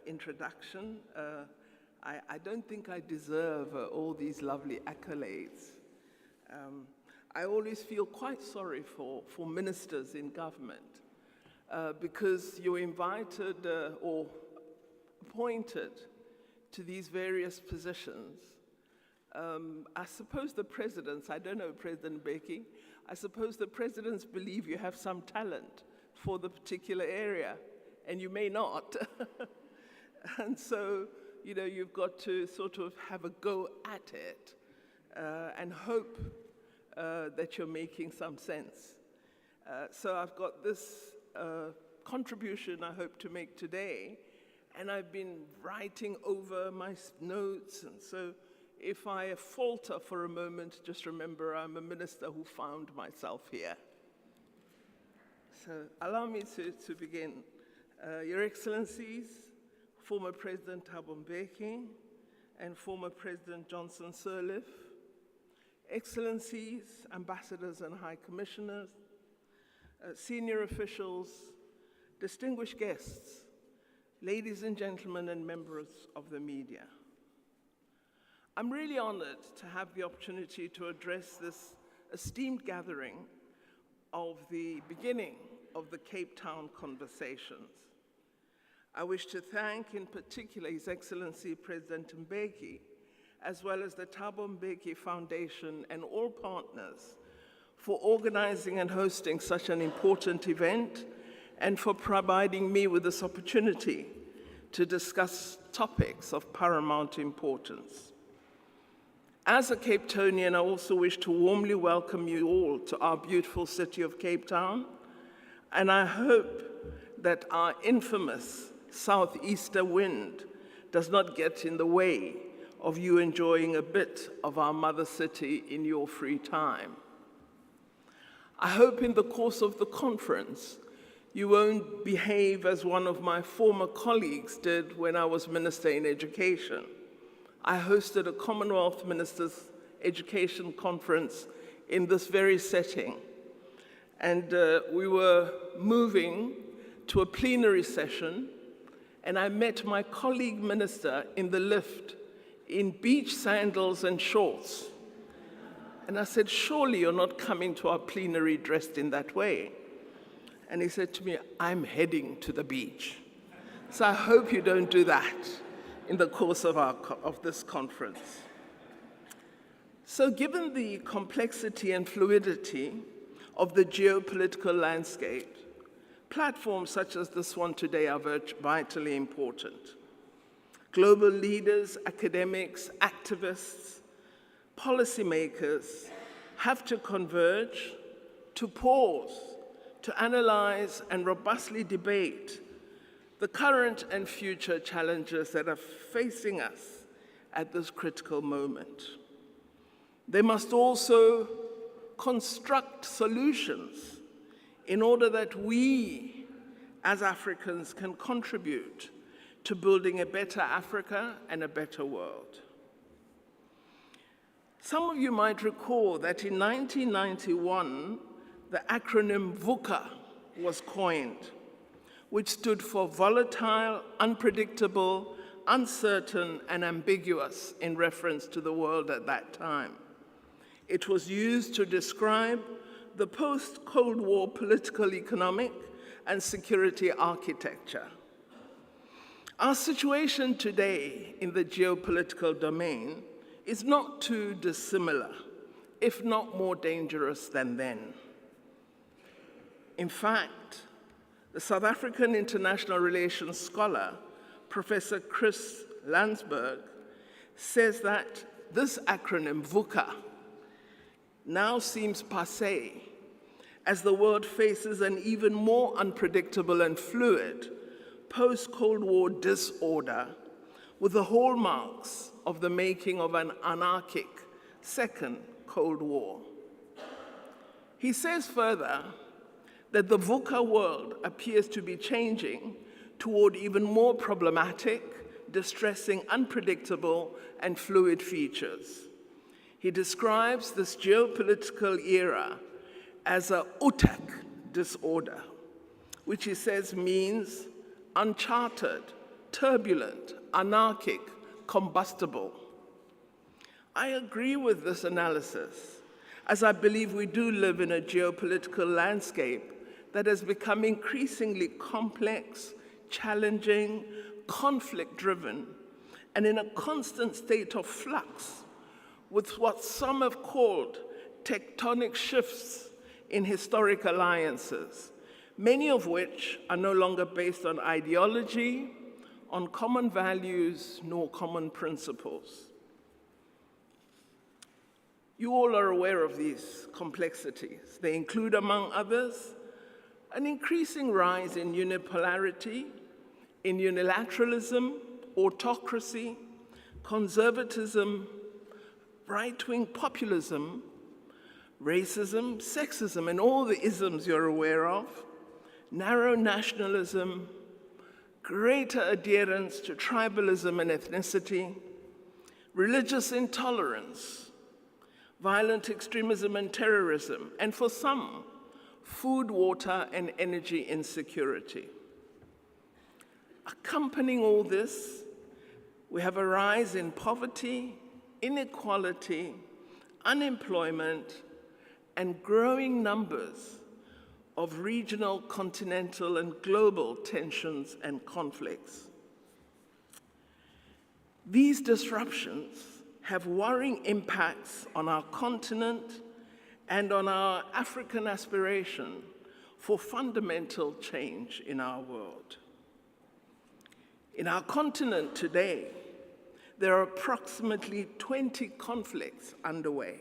introduction. I don't think I deserve all these lovely accolades. I always feel quite sorry for ministers in government because you're invited or appointed to these various positions. I suppose the presidents, I don't know President Mbeki, I suppose the presidents believe you have some talent for the particular area, and you may not. And so, you know, you've got to sort of have a go at it and hope that you're making some sense. So I've got this contribution I hope to make today, and I've been writing over my notes, and so if I falter for a moment, just remember I'm a minister who found myself here. So allow me to begin. Your Excellencies, former President Thabo Mbeki and former President Johnson Sirleaf, Excellencies, Ambassadors and High Commissioners, senior officials, distinguished guests, ladies and gentlemen and members of the media. I'm really honored to have the opportunity to address this esteemed gathering of the beginning of the Cape Town conversations. I wish to thank in particular His Excellency President Mbeki, as well as the Thabo Mbeki Foundation and all partners for organizing and hosting such an important event and for providing me with this opportunity to discuss topics of paramount importance. As a Cape Townian, I also wish to warmly welcome you all to our beautiful city of Cape Town, and I hope that our infamous southeaster wind does not get in the way of you enjoying a bit of our mother city in your free time. I hope in the course of the conference, you won't behave as one of my former colleagues did when I was Minister in Education. I hosted a Commonwealth Ministers' Education Conference in this very setting. And we were moving to a plenary session, and I met my colleague minister in the lift in beach sandals and shorts. And I said, surely you're not coming to our plenary dressed in that way. And he said to me, I'm heading to the beach. So I hope you don't do that in the course of this conference. So given the complexity and fluidity of the geopolitical landscape, platforms such as this one today are vitally important. Global leaders, academics, activists, policymakers have to converge, to pause, to analyze and robustly debate the current and future challenges that are facing us at this critical moment. They must also construct solutions in order that we, as Africans, can contribute to building a better Africa and a better world. Some of you might recall that in 1991, the acronym VUCA was coined, which stood for volatile, unpredictable, uncertain, and ambiguous in reference to the world at that time. It was used to describe the post-Cold War political, economic, and security architecture. Our situation today in the geopolitical domain is not too dissimilar, if not more dangerous than then. In fact, the South African international relations scholar, Professor Chris Landsberg, says that this acronym, VUCA, now seems passé as the world faces an even more unpredictable and fluid post-Cold War disorder with the hallmarks of the making of an anarchic second Cold War. He says further that the VUCA world appears to be changing toward even more problematic, distressing, unpredictable, and fluid features. He describes this geopolitical era as a UTAC disorder, which he says means uncharted, turbulent, anarchic, combustible. I agree with this analysis, as I believe we do live in a geopolitical landscape that has become increasingly complex, challenging, conflict-driven, and in a constant state of flux, with what some have called tectonic shifts in historic alliances, many of which are no longer based on ideology, on common values, nor common principles. You all are aware of these complexities. They include, among others, an increasing rise in unipolarity, in unilateralism, autocracy, conservatism, right-wing populism, racism, sexism, and all the isms you're aware of, narrow nationalism, greater adherence to tribalism and ethnicity, religious intolerance, violent extremism and terrorism, and for some, food, water, and energy insecurity. Accompanying all this, we have a rise in poverty, inequality, unemployment, and growing numbers of regional, continental, and global tensions and conflicts. These disruptions have worrying impacts on our continent and on our African aspiration for fundamental change in our world. In our continent today, there are approximately 20 conflicts underway.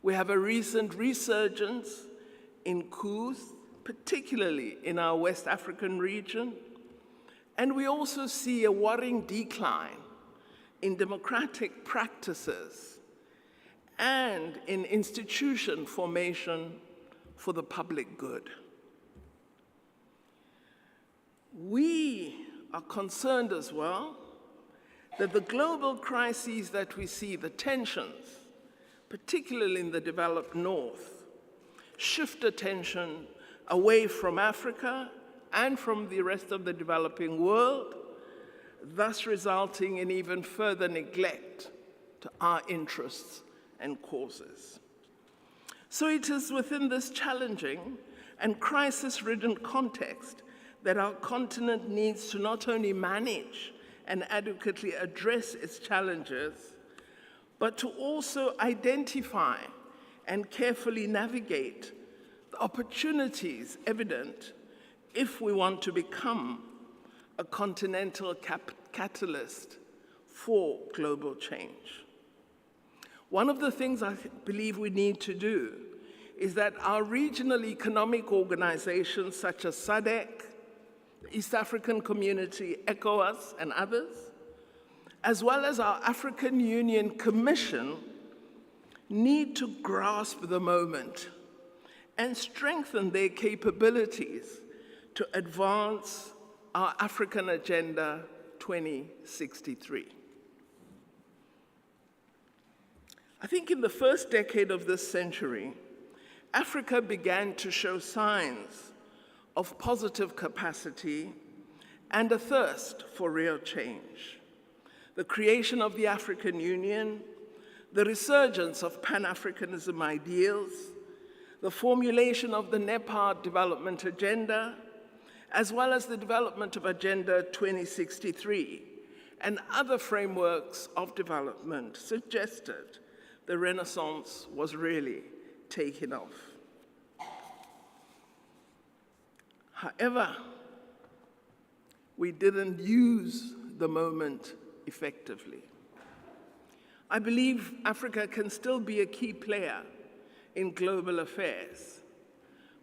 We have a recent resurgence in coups, particularly in our West African region, and we also see a worrying decline in democratic practices and in institution formation for the public good. We are concerned as well that the global crises that we see, the tensions, particularly in the developed North, shift attention away from Africa and from the rest of the developing world, thus resulting in even further neglect to our interests and causes. So it is within this challenging and crisis-ridden context that our continent needs to not only manage and adequately address its challenges, but to also identify and carefully navigate the opportunities evident if we want to become a continental catalyst for global change. One of the things I believe we need to do is that our regional economic organizations such as SADC, the East African Community, ECOWAS, and others, as well as our African Union Commission, need to grasp the moment and strengthen their capabilities to advance our African Agenda 2063. I think in the first decade of this century, Africa began to show signs of positive capacity and a thirst for real change. The creation of the African Union, the resurgence of Pan-Africanism ideals, the formulation of the NEPAD Development Agenda, as well as the development of Agenda 2063 and other frameworks of development suggested the Renaissance was really taking off. However, we didn't use the moment effectively. I believe Africa can still be a key player in global affairs,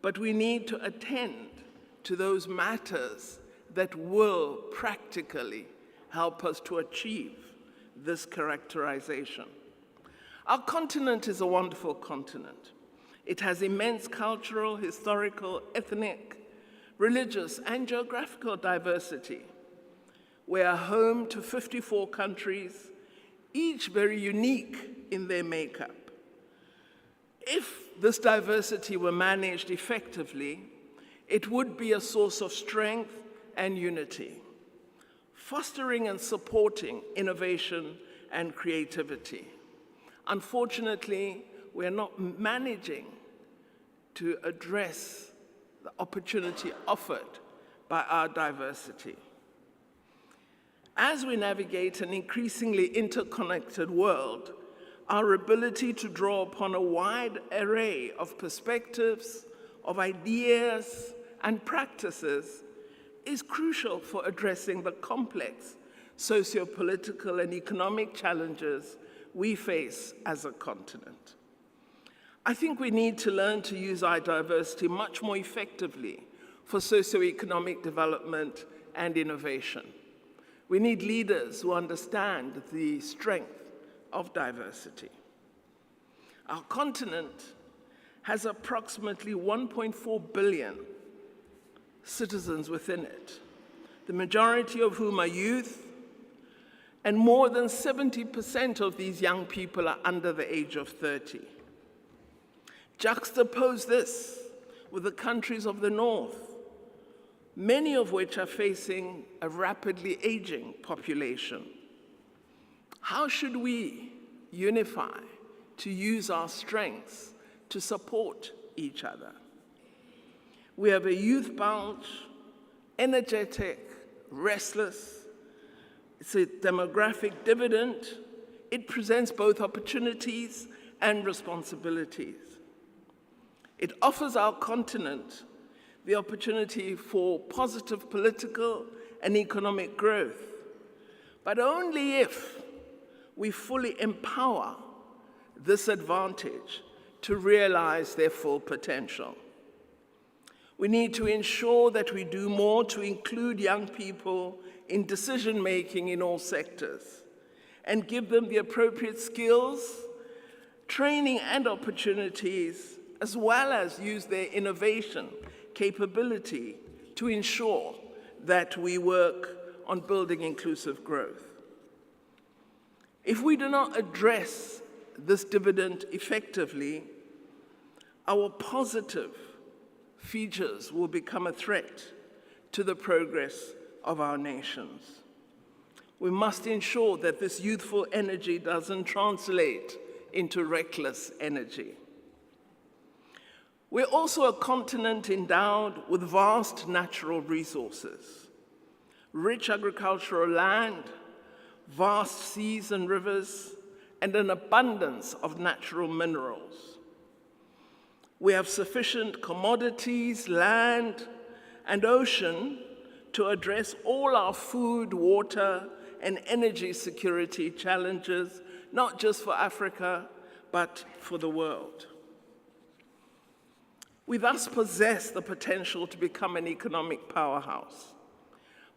but we need to attend to those matters that will practically help us to achieve this characterization. Our continent is a wonderful continent. It has immense cultural, historical, ethnic, religious, and geographical diversity. We are home to 54 countries, each very unique in their makeup. If this diversity were managed effectively, it would be a source of strength and unity. fostering and supporting innovation and creativity. Unfortunately, we're not managing to address the opportunity offered by our diversity. As we navigate an increasingly interconnected world, our ability to draw upon a wide array of perspectives, of ideas, and practices is crucial for addressing the complex socio-political and economic challenges we face as a continent. I think we need to learn to use our diversity much more effectively for socio-economic development and innovation. We need leaders who understand the strength of diversity. Our continent has approximately 1.4 billion citizens within it, the majority of whom are youth, and more than 70% of these young people are under the age of 30. Juxtapose this with the countries of the North, many of which are facing a rapidly aging population. How should we unify to use our strengths to support each other? We have a youth bunch, energetic, restless. It's a demographic dividend. It presents both opportunities and responsibilities. It offers our continent the opportunity for positive political and economic growth, but only if we fully empower this advantage to realize their full potential. We need to ensure that we do more to include young people in decision-making in all sectors and give them the appropriate skills, training, and opportunities, as well as use their innovation capability to ensure that we work on building inclusive growth. If we do not address this dividend effectively, our positive features will become a threat to the progress of our nations. We must ensure that this youthful energy doesn't translate into reckless energy. We're also a continent endowed with vast natural resources, rich agricultural land, vast seas and rivers, and an abundance of natural minerals. We have sufficient commodities, land, and ocean to address all our food, water, and energy security challenges, not just for Africa, but for the world. We thus possess the potential to become an economic powerhouse.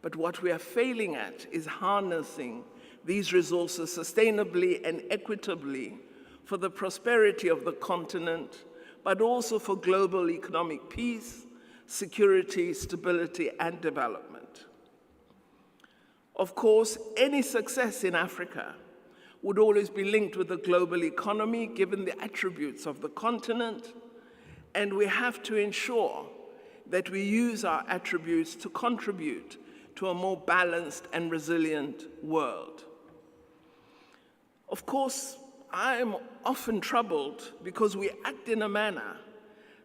But what we are failing at is harnessing these resources sustainably and equitably for the prosperity of the continent, but also for global economic peace, security, stability, and development. Of course, any success in Africa would always be linked with the global economy, given the attributes of the continent, and we have to ensure that we use our attributes to contribute to a more balanced and resilient world. Of course, I am often troubled because we act in a manner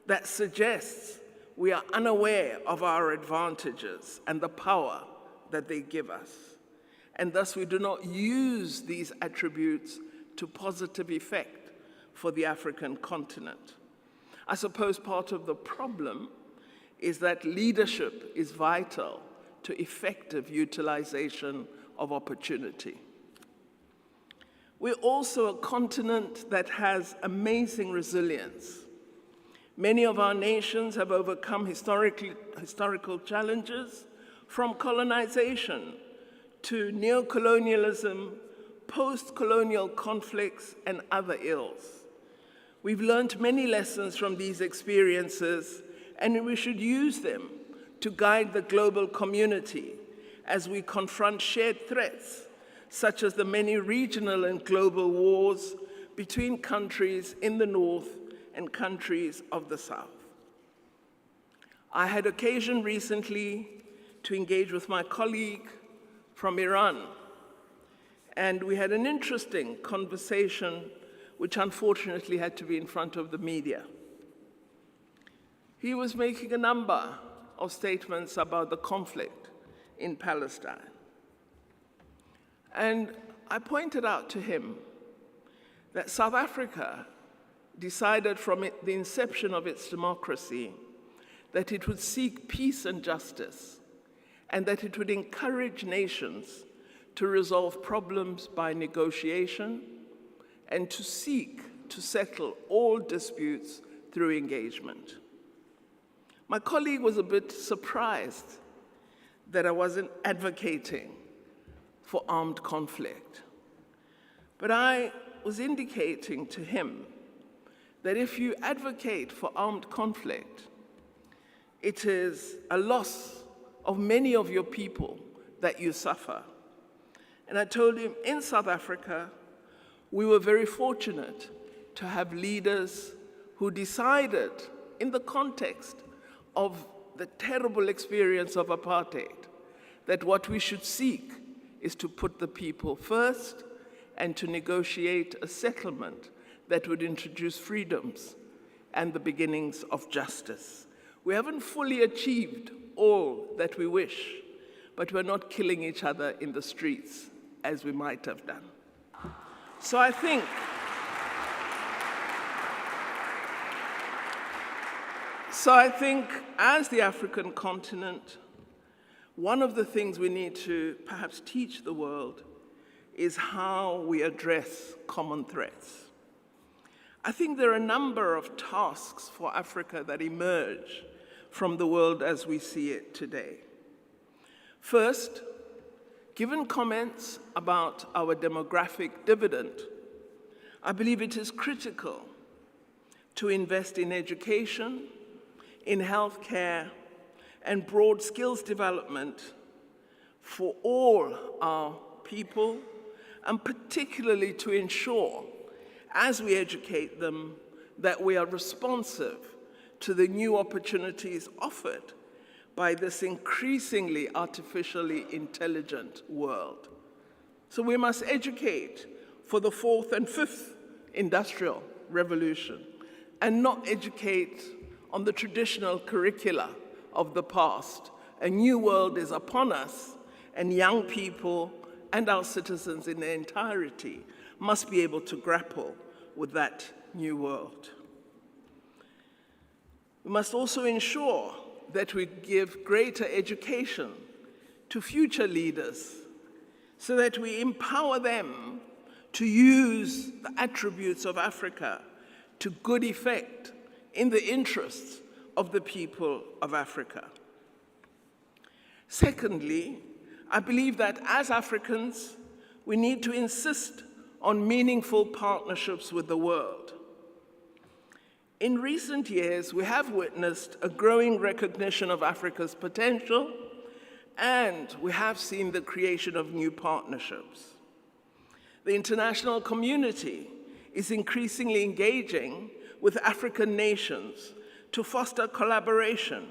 that suggests we are unaware of our advantages and the power that they give us, and thus we do not use these attributes to positive effect for the African continent. I suppose part of the problem is that leadership is vital to effective utilization of opportunity. We're also a continent that has amazing resilience. Many of our nations have overcome historical challenges, from colonization to neocolonialism, post-colonial conflicts, and other ills. We've learned many lessons from these experiences, and we should use them to guide the global community as we confront shared threats, such as the many regional and global wars between countries in the North and countries of the South. I had occasion recently to engage with my colleague, from Iran. And we had an interesting conversation, which unfortunately had to be in front of the media. He was making a number of statements about the conflict in Palestine. And I pointed out to him that South Africa decided from the inception of its democracy that it would seek peace and justice, and that it would encourage nations to resolve problems by negotiation and to seek to settle all disputes through engagement. My colleague was a bit surprised that I wasn't advocating for armed conflict. But I was indicating to him that if you advocate for armed conflict, it is a loss of many of your people that you suffer. And I told him, in South Africa, we were very fortunate to have leaders who decided, in the context of the terrible experience of apartheid, that what we should seek is to put the people first and to negotiate a settlement that would introduce freedoms and the beginnings of justice. We haven't fully achieved all that we wish, but we're not killing each other in the streets as we might have done. So I think as the African continent, one of the things we need to perhaps teach the world is how we address common threats. I think there are a number of tasks for Africa that emerge from the world as we see it today. First, given comments about our demographic dividend, I believe it is critical to invest in education, in healthcare, and broad skills development for all our people, and particularly to ensure, as we educate them, that we are responsive to the new opportunities offered by this increasingly artificially intelligent world. So we must educate for the fourth and fifth industrial revolution and not educate on the traditional curricula of the past. A new world is upon us, and young people and our citizens in their entirety must be able to grapple with that new world. We must also ensure that we give greater education to future leaders so that we empower them to use the attributes of Africa to good effect in the interests of the people of Africa. Secondly, I believe that as Africans, we need to insist on meaningful partnerships with the world. In recent years, we have witnessed a growing recognition of Africa's potential, and we have seen the creation of new partnerships. The international community is increasingly engaging with African nations to foster collaboration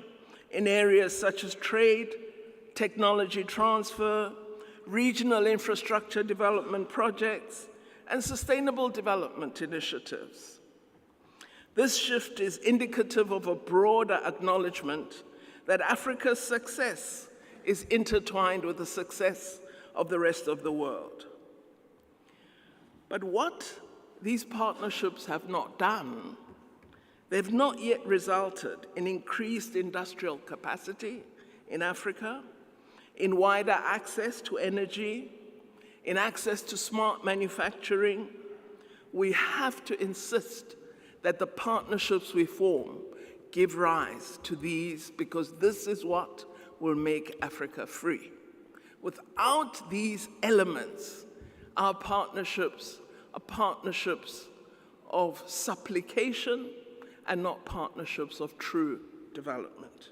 in areas such as trade, technology transfer, regional infrastructure development projects, and sustainable development initiatives. This shift is indicative of a broader acknowledgement that Africa's success is intertwined with the success of the rest of the world. But what these partnerships have not done, they've not yet resulted in increased industrial capacity in Africa, in wider access to energy, in access to smart manufacturing. We have to insist that the partnerships we form give rise to these, because this is what will make Africa free. Without these elements, our partnerships are partnerships of supplication and not partnerships of true development.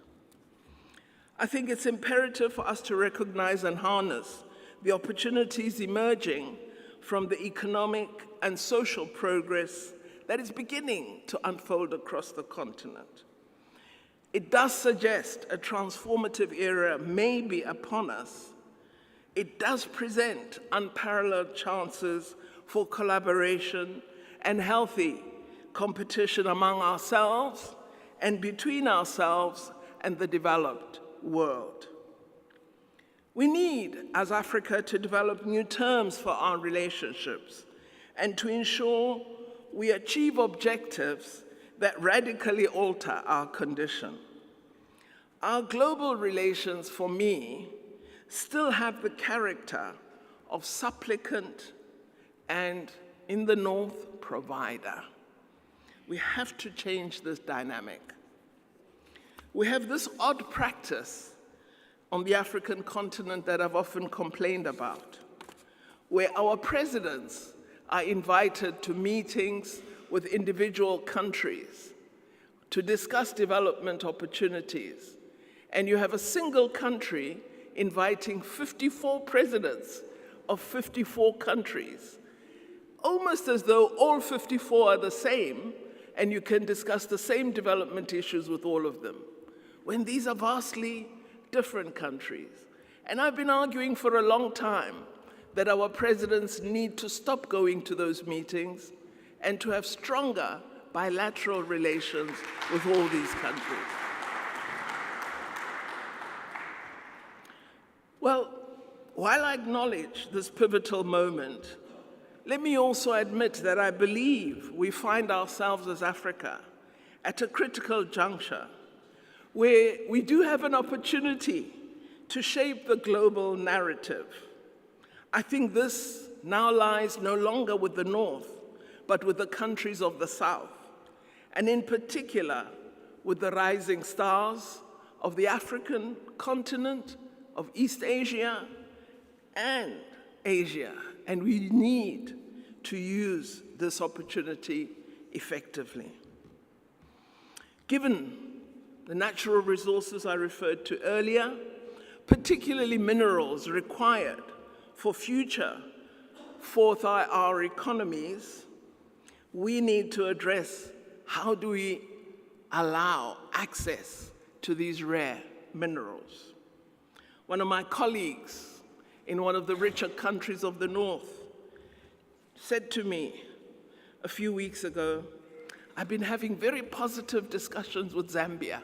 I think it's imperative for us to recognize and harness the opportunities emerging from the economic and social progress that is beginning to unfold across the continent. It does suggest a transformative era may be upon us It does present unparalleled chances for collaboration and healthy competition among ourselves and between ourselves and the developed world. We need, as Africa, to develop new terms for our relationships and to ensure we achieve objectives that radically alter our condition. Our global relations, for me, still have the character of supplicant and, in the North, provider. We have to change this dynamic. We have this odd practice on the African continent that I've often complained about, where our presidents are invited to meetings with individual countries to discuss development opportunities, and you have a single country inviting 54 presidents of 54 countries, almost as though all 54 are the same and you can discuss the same development issues with all of them, when these are vastly different countries. And I've been arguing for a long time that our presidents need to stop going to those meetings and to have stronger bilateral relations with all these countries. Well, while I acknowledge this pivotal moment, let me also admit that I believe we find ourselves as Africa at a critical juncture where we do have an opportunity to shape the global narrative. I think this now lies no longer with the North, but with the countries of the South, and in particular with the rising stars of the African continent, of East Asia, and Asia. And we need to use this opportunity effectively. Given the natural resources I referred to earlier, particularly minerals required for future our economies, we need to address how do we allow access to these rare minerals. One of my colleagues in one of the richer countries of the North said to me a few weeks ago, I've been having very positive discussions with Zambia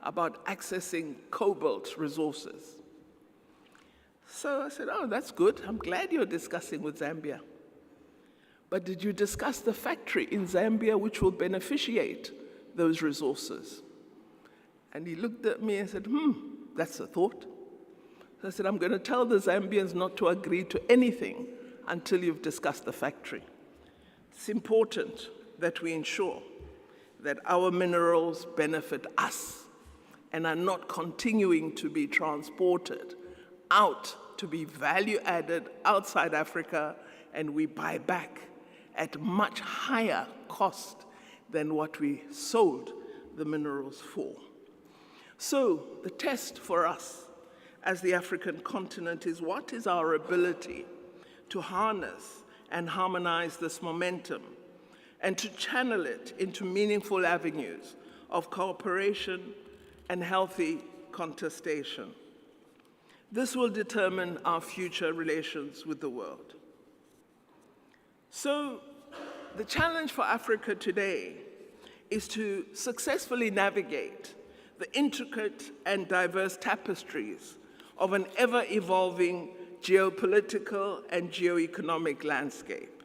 about accessing cobalt resources. So I said, oh, that's good. I'm glad you're discussing with Zambia. But did you discuss the factory in Zambia which will beneficiate those resources? And he looked at me and said, that's a thought. So I said, I'm going to tell the Zambians not to agree to anything until you've discussed the factory. It's important that we ensure that our minerals benefit us and are not continuing to be transported out to be value added outside Africa, and we buy back at much higher cost than what we sold the minerals for. So the test for us as the African continent is, what is our ability to harness and harmonize this momentum and to channel it into meaningful avenues of cooperation and healthy contestation. This will determine our future relations with the world. So the challenge for Africa today is to successfully navigate the intricate and diverse tapestries of an ever-evolving geopolitical and geoeconomic landscape.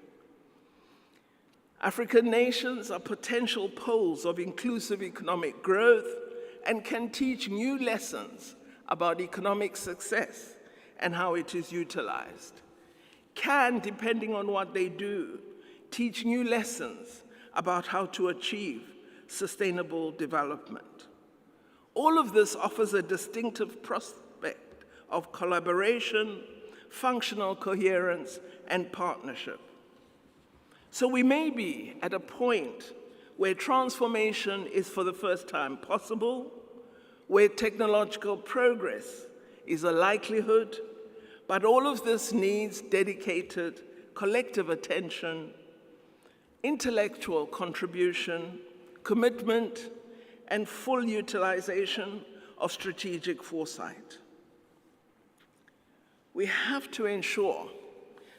African nations are potential poles of inclusive economic growth and can teach new lessons about economic success and how it is utilized. Can, depending on what they do, teach new lessons about how to achieve sustainable development. All of this offers a distinctive prospect of collaboration, functional coherence, and partnership. So we may be at a point where transformation is for the first time possible, where technological progress is a likelihood, but all of this needs dedicated collective attention, intellectual contribution, commitment, and full utilization of strategic foresight. We have to ensure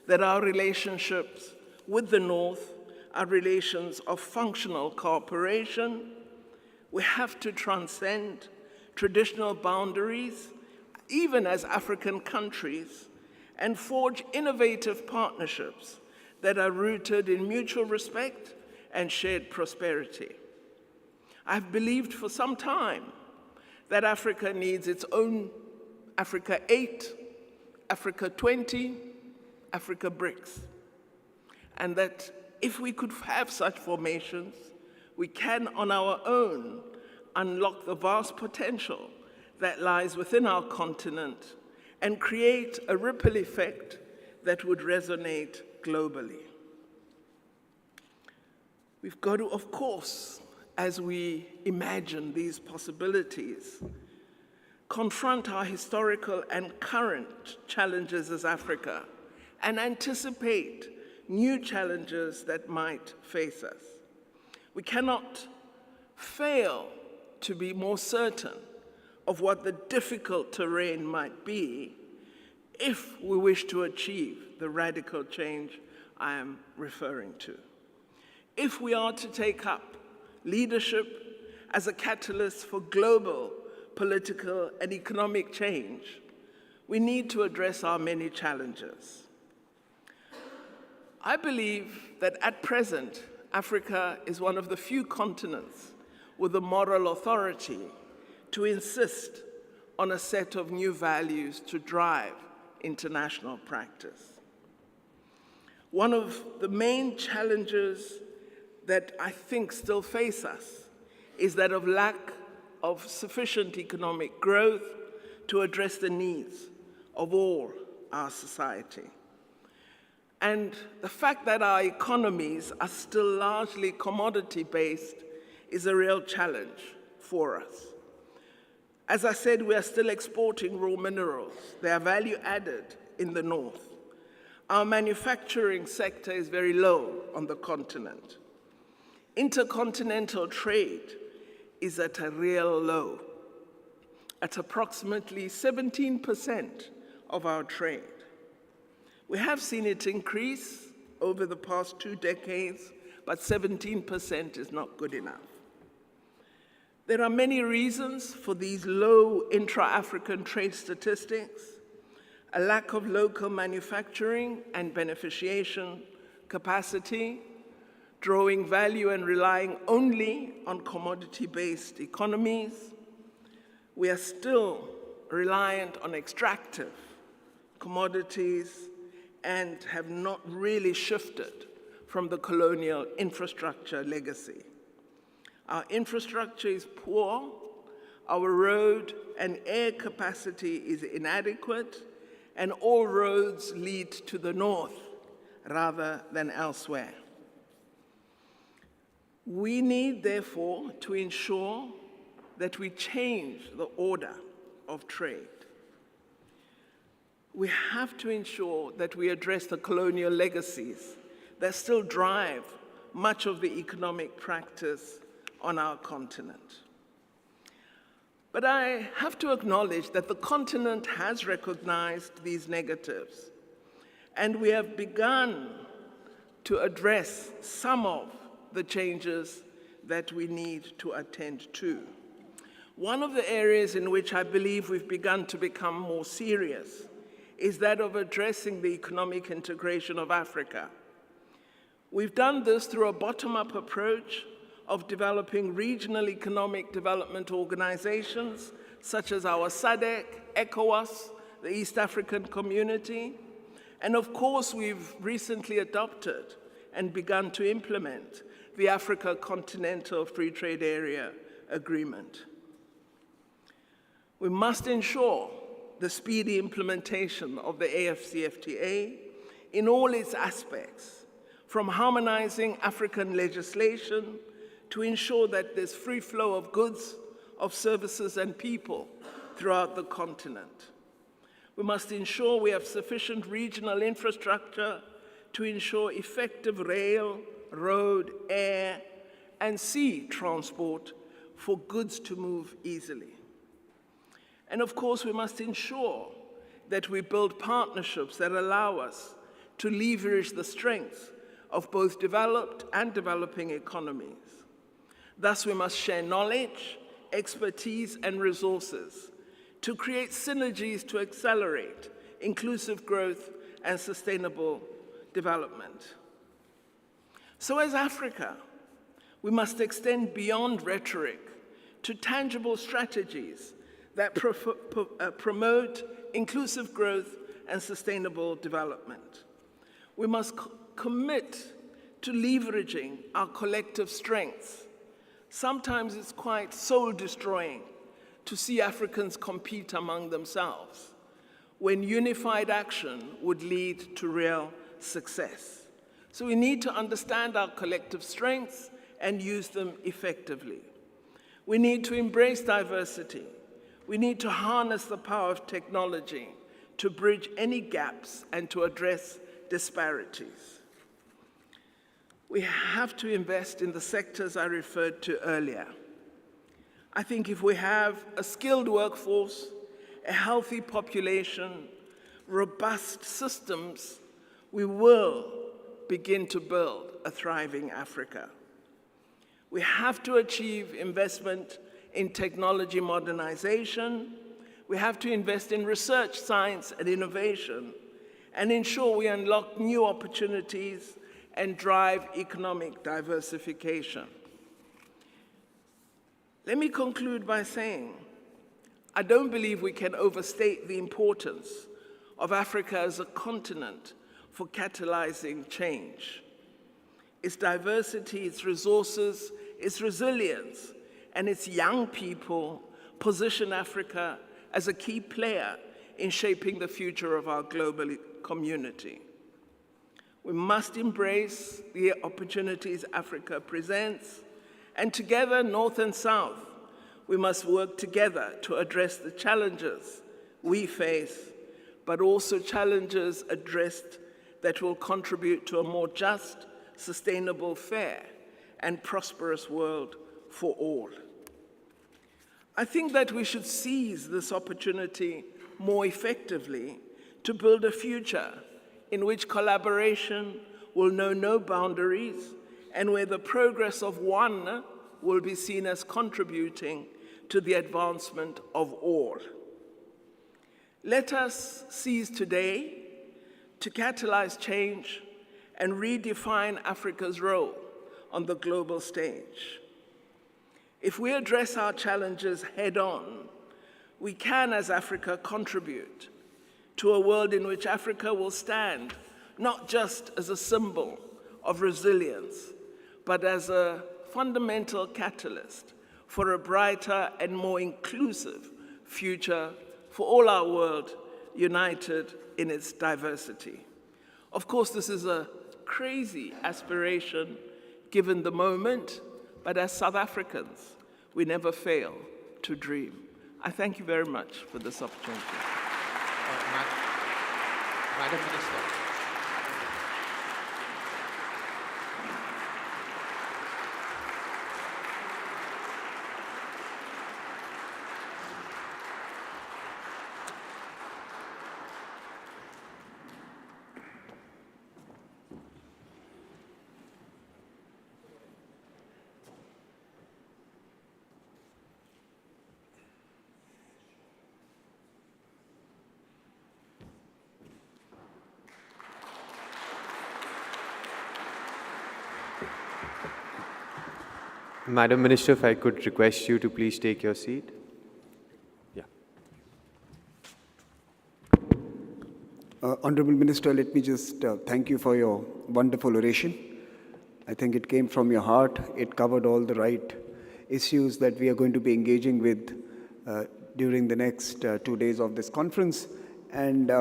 that our relationships with the North are relations of functional cooperation. We have to transcend traditional boundaries, even as African countries, and forge innovative partnerships that are rooted in mutual respect and shared prosperity. I've believed for some time that Africa needs its own Africa 8, Africa 20, Africa BRICS, and that if we could have such formations, we can on our own unlock the vast potential that lies within our continent and create a ripple effect that would resonate globally. We've got to, of course, as we imagine these possibilities, confront our historical and current challenges as Africa and anticipate new challenges that might face us. We cannot fail to be more certain of what the difficult terrain might be if we wish to achieve the radical change I am referring to. If we are to take up leadership as a catalyst for global political and economic change, we need to address our many challenges. I believe that at present, Africa is one of the few continents with the moral authority to insist on a set of new values to drive international practice. One of the main challenges that I think still face us is that of lack of sufficient economic growth to address the needs of all our society. And the fact that our economies are still largely commodity-based is a real challenge for us. As I said, we are still exporting raw minerals. They are value added in the North. Our manufacturing sector is very low on the continent. Intercontinental trade is at a real low, at approximately 17% of our trade. We have seen it increase over the past 2 decades, but 17% is not good enough. There are many reasons for these low intra-African trade statistics: a lack of local manufacturing and beneficiation capacity, drawing value and relying only on commodity-based economies. We are still reliant on extractive commodities and have not really shifted from the colonial infrastructure legacy. Our infrastructure is poor, our road and air capacity is inadequate, and all roads lead to the north rather than elsewhere. We need, therefore, to ensure that we change the order of trade. We have to ensure that we address the colonial legacies that still drive much of the economic practice on our continent. But I have to acknowledge that the continent has recognized these negatives, and we have begun to address some of the changes that we need to attend to. One of the areas in which I believe we've begun to become more serious is that of addressing the economic integration of Africa. We've done this through a bottom-up approach of developing regional economic development organizations, such as our SADC, ECOWAS, the East African Community, and of course, we've recently adopted and begun to implement the Africa Continental Free Trade Area Agreement. We must ensure the speedy implementation of the AFCFTA in all its aspects, from harmonizing African legislation to ensure that there's free flow of goods, of services, and people throughout the continent. We must ensure we have sufficient regional infrastructure to ensure effective rail, road, air, and sea transport for goods to move easily. And of course, we must ensure that we build partnerships that allow us to leverage the strengths of both developed and developing economies. Thus, we must share knowledge, expertise, and resources to create synergies to accelerate inclusive growth and sustainable development. So as Africa, we must extend beyond rhetoric to tangible strategies that promote inclusive growth and sustainable development. We must commit to leveraging our collective strengths. Sometimes it's quite soul-destroying to see Africans compete among themselves, when unified action would lead to real success. So we need to understand our collective strengths and use them effectively. We need to embrace diversity. We need to harness the power of technology to bridge any gaps and to address disparities. We have to invest in the sectors I referred to earlier. I think if we have a skilled workforce, a healthy population, robust systems, we will begin to build a thriving Africa. We have to achieve investment in technology modernization. We have to invest in research, science, and innovation, and ensure we unlock new opportunities and drive economic diversification. Let me conclude by saying, I don't believe we can overstate the importance of Africa as a continent for catalyzing change. Its diversity, its resources, its resilience, and its young people position Africa as a key player in shaping the future of our global community. We must embrace the opportunities Africa presents, and together, North and South, we must work together to address the challenges we face, but also challenges addressed that will contribute to a more just, sustainable, fair, and prosperous world for all. I think that we should seize this opportunity more effectively to build a future in which collaboration will know no boundaries and where the progress of one will be seen as contributing to the advancement of all. Let us seize today to catalyze change and redefine Africa's role on the global stage. If we address our challenges head-on, we can, as Africa, contribute to a world in which Africa will stand not just as a symbol of resilience, but as a fundamental catalyst for a brighter and more inclusive future for all our world, united in its diversity. Of course, this is a crazy aspiration given the moment, but as South Africans, we never fail to dream. I thank you very much for this opportunity. Madam Minister. Madam Minister, if I could request you to please take your seat. Yeah. Honorable Minister, let me just thank you for your wonderful oration. I think it came from your heart. It covered all the right issues that we are going to be engaging with during the next 2 days of this conference. And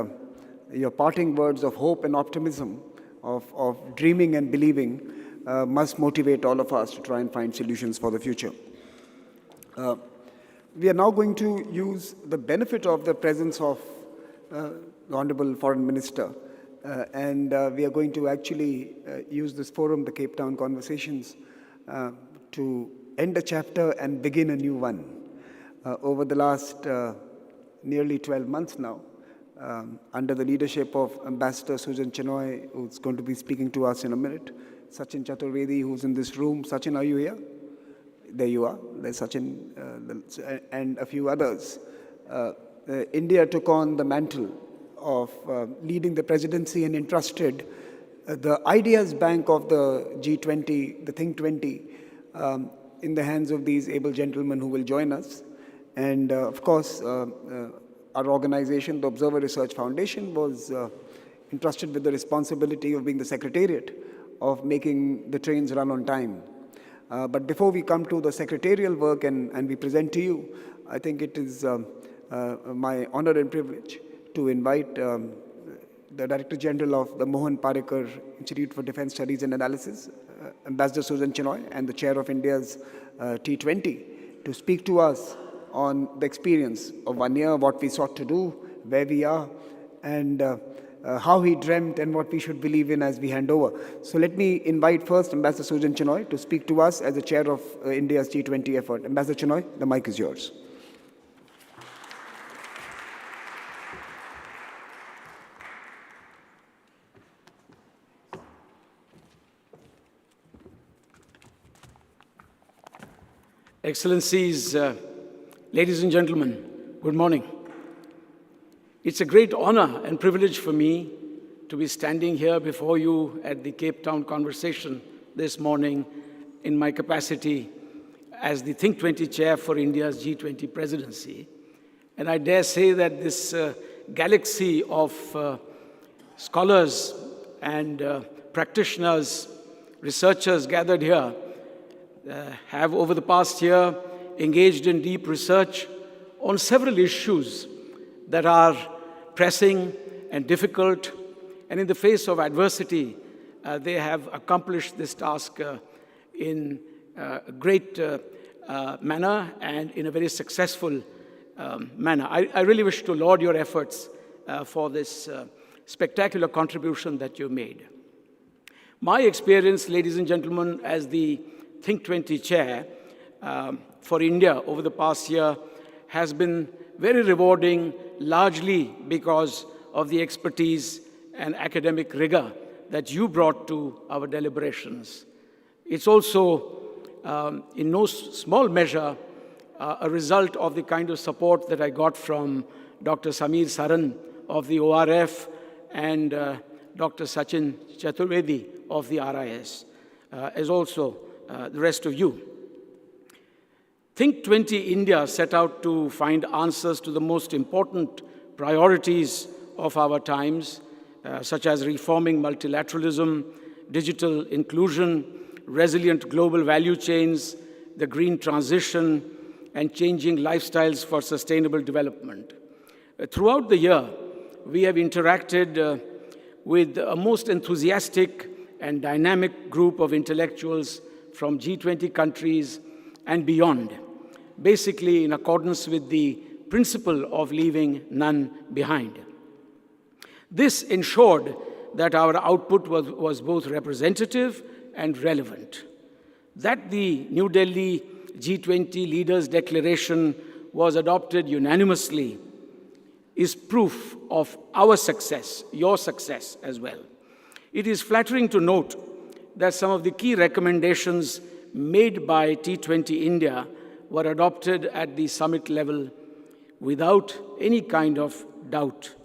your parting words of hope and optimism, of dreaming and believing, must motivate all of us to try and find solutions for the future. We are now going to use the benefit of the presence of the Honorable Foreign Minister, and we are going to actually use this forum, the Cape Town Conversations, to end a chapter and begin a new one. Over the last nearly 12 months now, under the leadership of Ambassador Sujan Chenoy, who's going to be speaking to us in a minute. Sachin Chaturvedi, who's in this room. Sachin, are you here? There you are. There's Sachin and a few others. India took on the mantle of leading the presidency and entrusted the ideas bank of the G20, the Think 20, in the hands of these able gentlemen who will join us. And of course, our organization, the Observer Research Foundation, was entrusted with the responsibility of being the secretariat of making the trains run on time. But before we come to the secretarial work and we present to you, I think it is my honor and privilege to invite the Director General of the Mohan Parekar Institute for Defense Studies and Analysis, Ambassador Sujan Chenoy, and the Chair of India's T20, to speak to us on the experience of 1 year, what we sought to do, where we are, and how he dreamt and what we should believe in as we hand over. So let me invite first Ambassador Sujan Chenoy to speak to us as the Chair of India's G20 effort. Ambassador Chenoy, the mic is yours. Excellencies, ladies and gentlemen, good morning. It's a great honor and privilege for me to be standing here before you at the Cape Town conversation this morning in my capacity as the Think 20 Chair for India's G20 presidency. And I dare say that this galaxy of scholars and practitioners, researchers gathered here have over the past year engaged in deep research on several issues that are pressing and difficult, and in the face of adversity, they have accomplished this task in a great manner and in a very successful manner. I really wish to laud your efforts for this spectacular contribution that you made. My experience, ladies and gentlemen, as the Think 20 Chair for India over the past year has been very rewarding, largely because of the expertise and academic rigor that you brought to our deliberations. It's also, in no small measure, a result of the kind of support that I got from Dr. Samir Saran of the ORF and Dr. Sachin Chaturvedi of the RIS, as also the rest of you. Think 20 India set out to find answers to the most important priorities of our times, such as reforming multilateralism, digital inclusion, resilient global value chains, the green transition, and changing lifestyles for sustainable development. Throughout the year, we have interacted with a most enthusiastic and dynamic group of intellectuals from G20 countries and beyond, basically in accordance with the principle of leaving none behind. This ensured that our output was both representative and relevant. That the New Delhi G20 Leaders' Declaration was adopted unanimously is proof of our success, your success as well. It is flattering to note that some of the key recommendations made by T20 India were adopted at the summit level without any kind of doubt.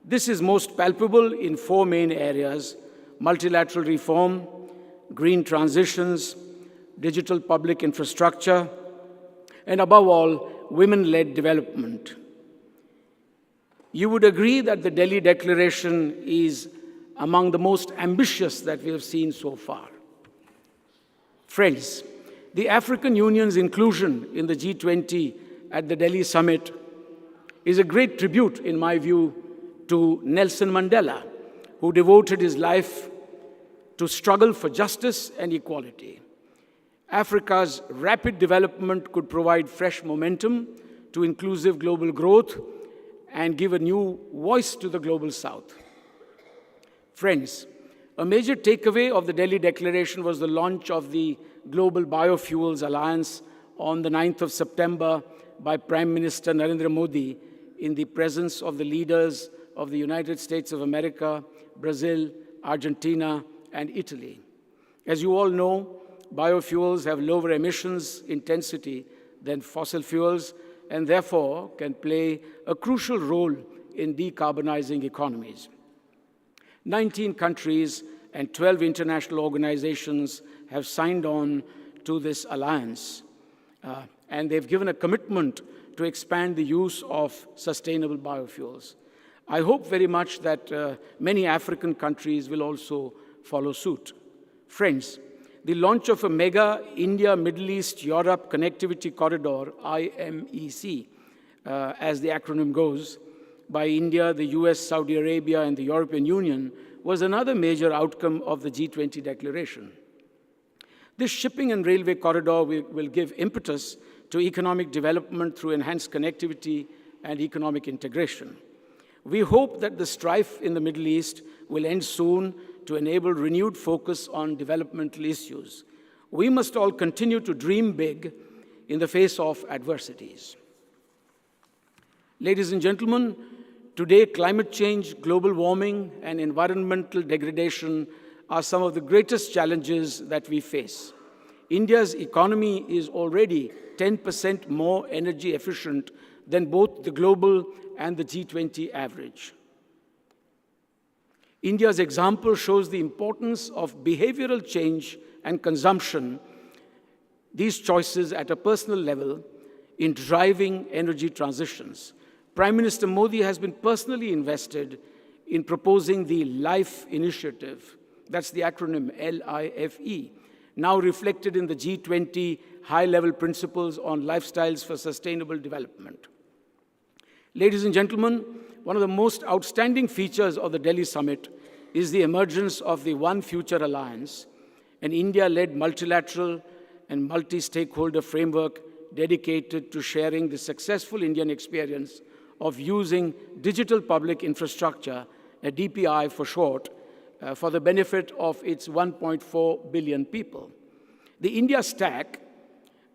This is most palpable in four main areas: multilateral reform, green transitions, digital public infrastructure, and above all, women-led development. You would agree that the Delhi Declaration is among the most ambitious that we have seen so far. Friends, the African Union's inclusion in the G20 at the Delhi summit is a great tribute, in my view, to Nelson Mandela, who devoted his life to struggle for justice and equality. Africa's rapid development could provide fresh momentum to inclusive global growth and give a new voice to the global South. Friends, a major takeaway of the Delhi Declaration was the launch of the Global Biofuels Alliance on the 9th of September by Prime Minister Narendra Modi in the presence of the leaders of the United States of America, Brazil, Argentina, and Italy. As you all know, biofuels have lower emissions intensity than fossil fuels and therefore can play a crucial role in decarbonizing economies. 19 countries and 12 international organizations have signed on to this alliance, and they've given a commitment to expand the use of sustainable biofuels. I hope very much that many African countries will also follow suit. Friends, the launch of a mega India, Middle East, Europe Connectivity Corridor, IMEC, as the acronym goes, by India, the US, Saudi Arabia, and the European Union was another major outcome of the G20 declaration. This shipping and railway corridor will give impetus to economic development through enhanced connectivity and economic integration. We hope that the strife in the Middle East will end soon to enable renewed focus on developmental issues. We must all continue to dream big in the face of adversities. Ladies and gentlemen, today climate change, global warming, and environmental degradation are some of the greatest challenges that we face. India's economy is already 10% more energy efficient than both the global and the G20 average. India's example shows the importance of behavioral change and consumption, these choices at a personal level, in driving energy transitions. Prime Minister Modi has been personally invested in proposing the LIFE initiative. That's the acronym LIFE, now reflected in the G20 high-level principles on lifestyles for sustainable development. Ladies and gentlemen, one of the most outstanding features of the Delhi summit is the emergence of the One Future Alliance, an India-led multilateral and multi-stakeholder framework dedicated to sharing the successful Indian experience of using digital public infrastructure, a DPI for short, for the benefit of its 1.4 billion people. The India Stack,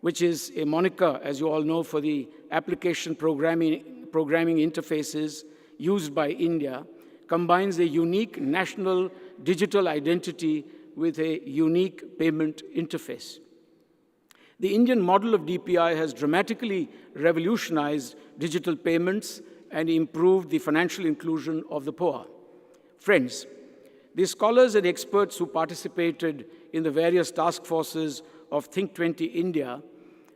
which is a moniker, as you all know, for the application programming interfaces used by India, combines a unique national digital identity with a unique payment interface. The Indian model of DPI has dramatically revolutionized digital payments and improved the financial inclusion of the poor. Friends, the scholars and experts who participated in the various task forces of Think 20 India,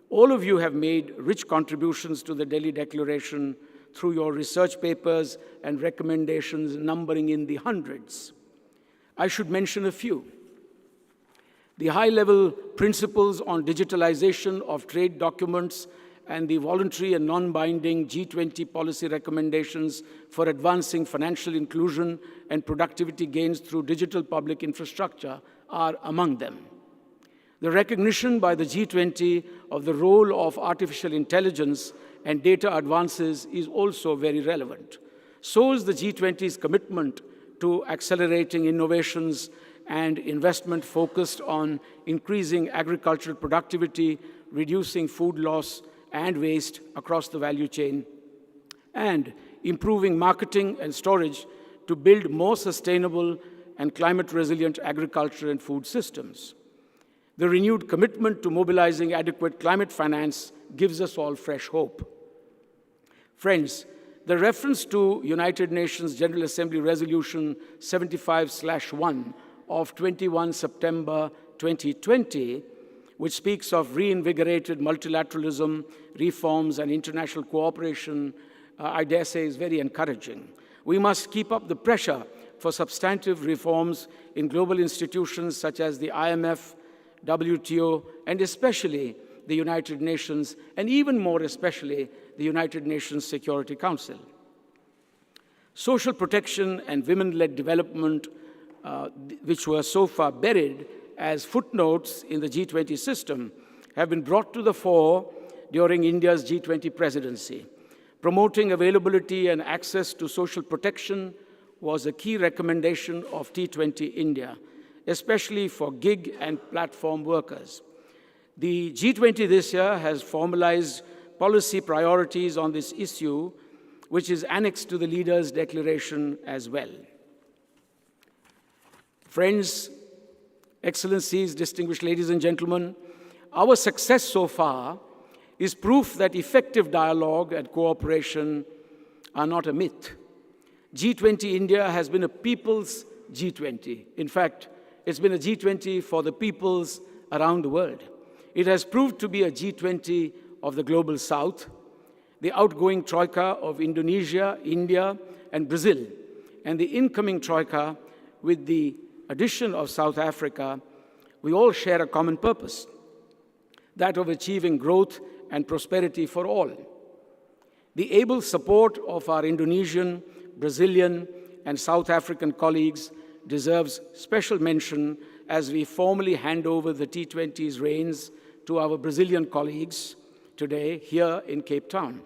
all of you have made rich contributions to the Delhi Declaration through your research papers and recommendations numbering in the hundreds. I should mention a few. The high-level principles on digitalization of trade documents and the voluntary and non-binding G20 policy recommendations for advancing financial inclusion and productivity gains through digital public infrastructure are among them. The recognition by the G20 of the role of artificial intelligence and data advances is also very relevant. So is the G20's commitment to accelerating innovations and investment focused on increasing agricultural productivity, reducing food loss and waste across the value chain, and improving marketing and storage to build more sustainable and climate-resilient agriculture and food systems. The renewed commitment to mobilizing adequate climate finance gives us all fresh hope. Friends, the reference to United Nations General Assembly Resolution 75/1 of 21 September 2020, which speaks of reinvigorated multilateralism, reforms, and international cooperation, I dare say is very encouraging. We must keep up the pressure for substantive reforms in global institutions such as the IMF, WTO, and especially the United Nations, and even more especially the United Nations Security Council. Social protection and women-led development, which were so far buried as footnotes in the G20 system, have been brought to the fore during India's G20 presidency. Promoting availability and access to social protection was a key recommendation of T20 India, especially for gig and platform workers. The G20 this year has formalized policy priorities on this issue which is annexed to the leaders' declaration as well. Friends, Excellencies, distinguished ladies and gentlemen, our success so far is proof that effective dialogue and cooperation are not a myth. G20 India has been a people's G20. In fact, it's been a G20 for the peoples around the world. It has proved to be a G20 of the global south, the outgoing troika of Indonesia, India, and Brazil, and the incoming troika with the addition of South Africa. We all share a common purpose, that of achieving growth and prosperity for all. The able support of our Indonesian, Brazilian, and South African colleagues deserves special mention as we formally hand over the T20's reins to our Brazilian colleagues today here in Cape Town,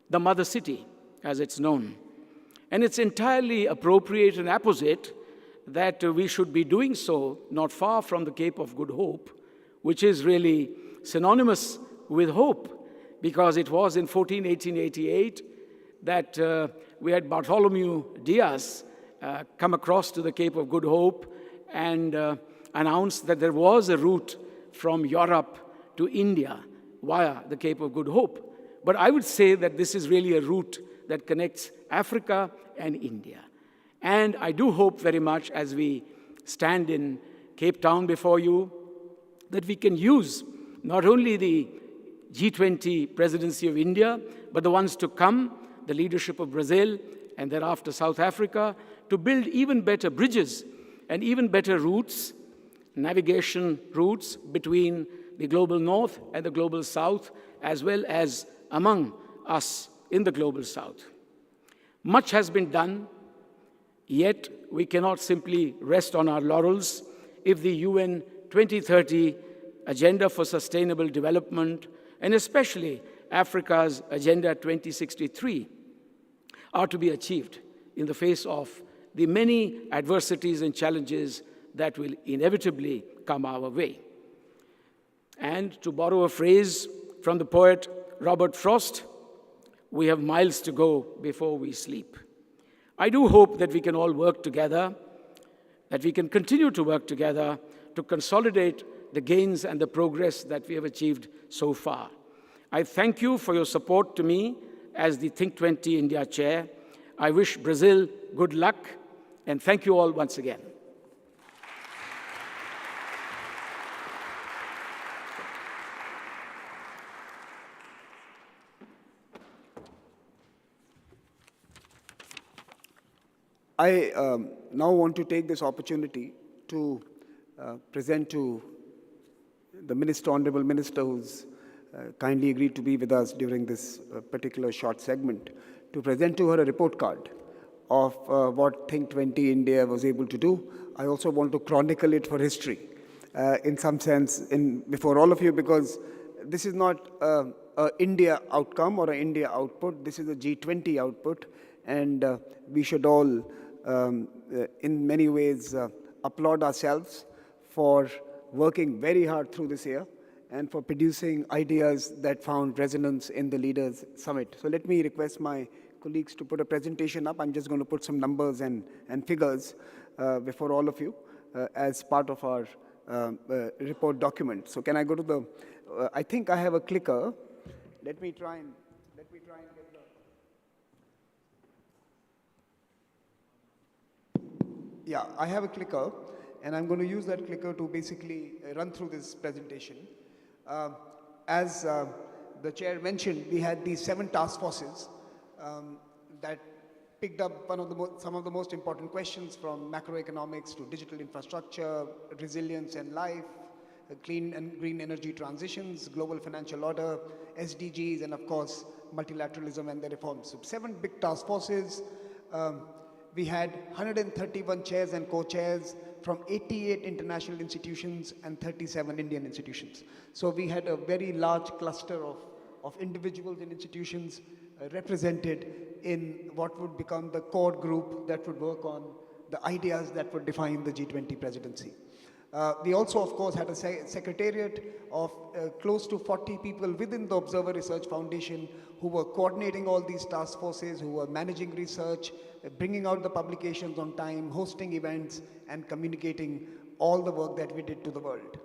the mother city, as it's known. And it's entirely appropriate and apposite that we should be doing so not far from the Cape of Good Hope, which is really synonymous with hope, because it was in 1888 that we had Bartholomew Diaz come across to the Cape of Good Hope and announced that there was a route from Europe to India via the Cape of Good Hope. But I would say that this is really a route that connects Africa and India. And I do hope very much, as we stand in Cape Town before you, that we can use not only the G20 presidency of India, but the ones to come, the leadership of Brazil, and thereafter South Africa, to build even better bridges and even better routes, navigation routes between the global north and the global south, as well as among us in the global south. Much has been done, yet we cannot simply rest on our laurels if the UN 2030 Agenda for Sustainable Development, and especially Africa's Agenda 2063, are to be achieved in the face of the many adversities and challenges that will inevitably come our way. And to borrow a phrase from the poet Robert Frost, we have miles to go before we sleep. I do hope that we can all work together, that we can continue to work together to consolidate the gains and the progress that we have achieved so far. I thank you for your support to me as the Think 20 India Chair. I wish Brazil good luck, and thank you all once again. I now want to take this opportunity to present to the Honorable Minister, who's kindly agreed to be with us during this particular short segment, to present to her a report card of what Think 20 India was able to do. I also want to chronicle it for history, in some sense, before all of you, because this is not an India outcome or an India output. This is a G20 output, and we should all, in many ways, applaud ourselves for working very hard through this year and for producing ideas that found resonance in the Leaders' Summit. So let me request my colleagues to put a presentation up. I'm just going to put some numbers and figures before all of you as part of our report document. So can I go to the, I think I have a clicker. Let me try and get the, yeah, I have a clicker, and I'm going to use that clicker to basically run through this presentation. As the chair mentioned, we had these 7 task forces that picked up some of the most important questions, from macroeconomics to digital infrastructure, resilience and life, clean and green energy transitions, global financial order, SDGs, and of course, multilateralism and the reforms. So 7 big task forces. We had 131 chairs and co-chairs from 88 international institutions and 37 Indian institutions. So we had a very large cluster of individuals and institutions represented in what would become the core group that would work on the ideas that would define the G20 presidency. We also, of course, had a secretariat of close to 40 people within the Observer Research Foundation who were coordinating all these task forces, who were managing research, bringing out the publications on time, hosting events, and communicating all the work that we did to the world.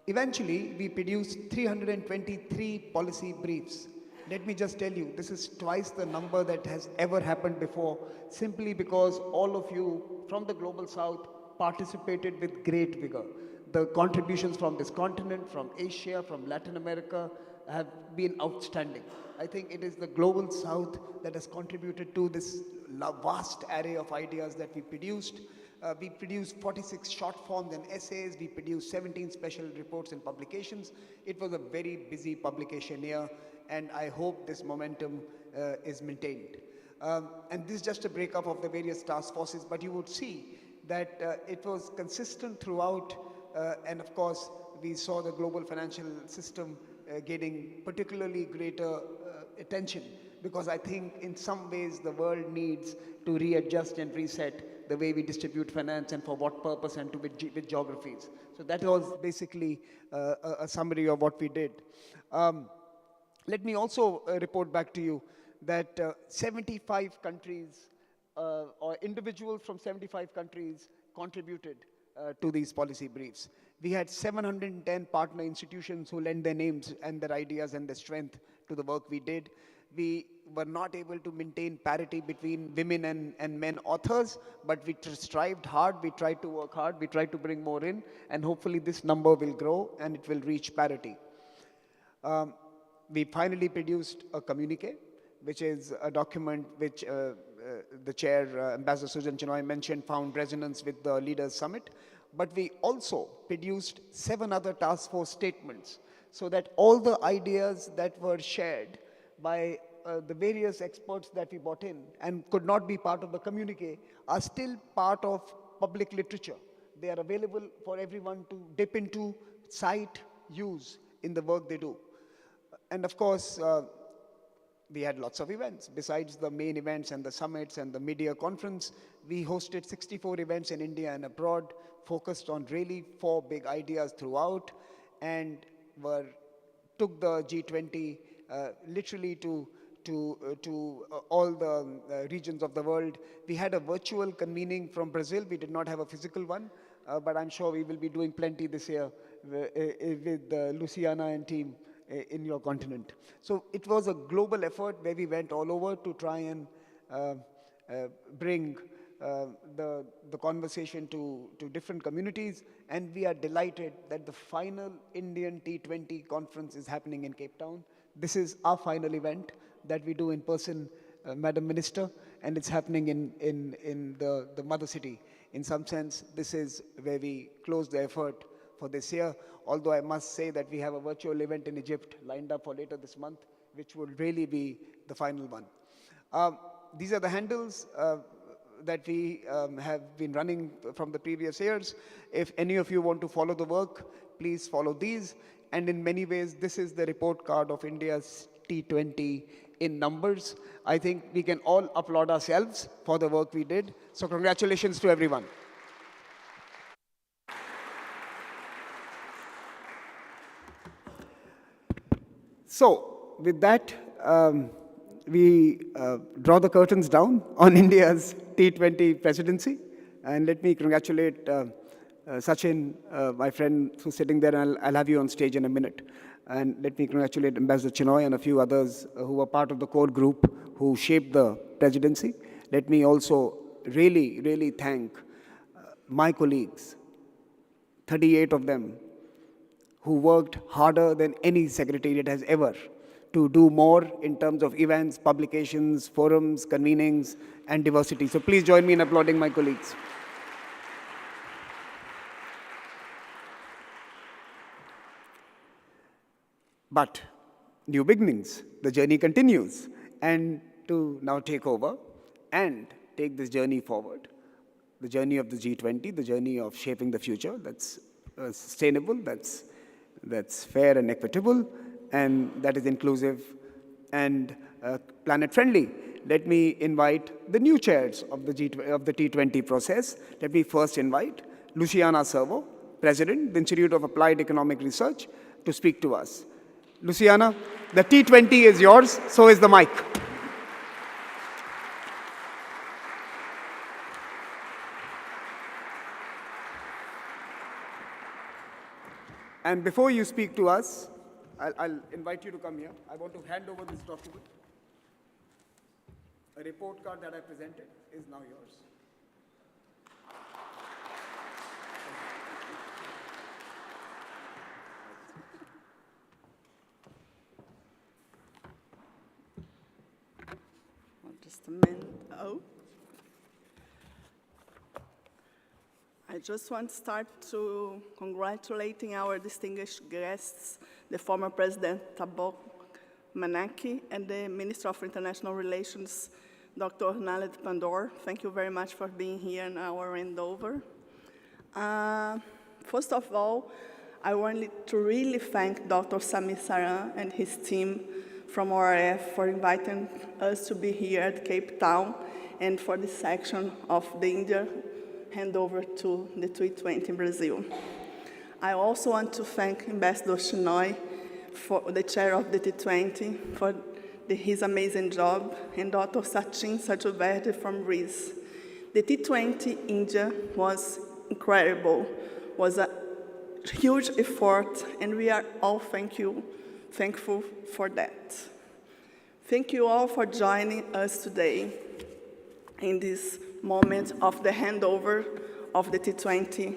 Eventually, we produced 323 policy briefs. Let me just tell you, this is twice the number that has ever happened before, simply because all of you from the Global South participated with great vigor. The contributions from this continent, from Asia, from Latin America have been outstanding. I think it is the Global South that has contributed to this vast array of ideas that we produced. We produced 46 short forms and essays. We produced 17 special reports and publications. It was a very busy publication year, and I hope this momentum is maintained. And this is just a breakup of the various task forces, but you would see that it was consistent throughout, and of course, we saw the global financial system getting particularly greater attention, because I think in some ways the world needs to readjust and reset the way we distribute finance and for what purpose and to which geographies. So that was basically a summary of what we did. Let me also report back to you that 75 countries or individuals from 75 countries contributed to these policy briefs. We had 710 partner institutions who lent their names and their ideas and their strength to the work we did. We were not able to maintain parity between women and men authors, but we strived hard, we tried to work hard, we tried to bring more in, and hopefully this number will grow and it will reach parity. We finally produced a communique, which is a document which the chair, Ambassador Sujan Chinoy, mentioned found resonance with the Leaders Summit. But we also produced 7 other task force statements, so that all the ideas that were shared by the various experts that we brought in and could not be part of the communique are still part of public literature. They are available for everyone to dip into, cite, use in the work they do. And of course, we had lots of events. Besides the main events and the summits and the media conference, we hosted 64 events in India and abroad, focused on really 4 big ideas throughout, and took the G20 literally to all the regions of the world. We had a virtual convening from Brazil. We did not have a physical one, but I'm sure we will be doing plenty this year with Luciana and team in your continent. So it was a global effort where we went all over to try and bring the conversation to different communities, and we are delighted that the final Indian T20 conference is happening in Cape Town. This is our final event that we do in person, Madam Minister, and it's happening in the mother city. In some sense, this is where we close the effort for this year, although I must say that we have a virtual event in Egypt lined up for later this month, which will really be the final one. These are the handles that we have been running from the previous years. If any of you want to follow the work, please follow these. And in many ways, this is the report card of India's T20 in numbers. I think we can all applaud ourselves for the work we did. So congratulations to everyone. So with that, we draw the curtains down on India's T20 presidency. And let me congratulate Sachin, my friend who's sitting there, and I'll have you on stage in a minute. And let me congratulate Ambassador Chinoy and a few others who were part of the core group who shaped the presidency. Let me also really, really thank my colleagues, 38 of them, who worked harder than any secretariat has ever to do more in terms of events, publications, forums, convenings, and diversity. So please join me in applauding my colleagues. But new beginnings, the journey continues. And to now take over and take this journey forward, the journey of the G20, the journey of shaping the future that's sustainable, that's fair and equitable, and that is inclusive and planet-friendly. Let me invite the new chairs of the T20 process. Let me first invite Luciana Servo, President, the Institute of Applied Economic Research, to speak to us. Luciana, the T20 is yours, so is the mic. And before you speak to us, I'll invite you to come here. I want to hand over this document. A report card that I presented is now yours. Just a minute. Oh. I just want to start to congratulating our distinguished guests, the former President Thabo Manaki and the Minister of International Relations, Dr. Naled Pandor. Thank you very much for being here in our handover. First of all, I wanted to really thank Dr. Samir Saran and his team from ORF for inviting us to be here at Cape Town and for this section of the India handover to the T20 in Brazil. I also want to thank Ambassador Shinoy, for the chair of the T20, for his amazing job, and Dr. Sachin Satyaverde from Greece. The T20 India was incredible, was a huge effort, and we are all thankful for that. Thank you all for joining us today in this moment of the handover of the T20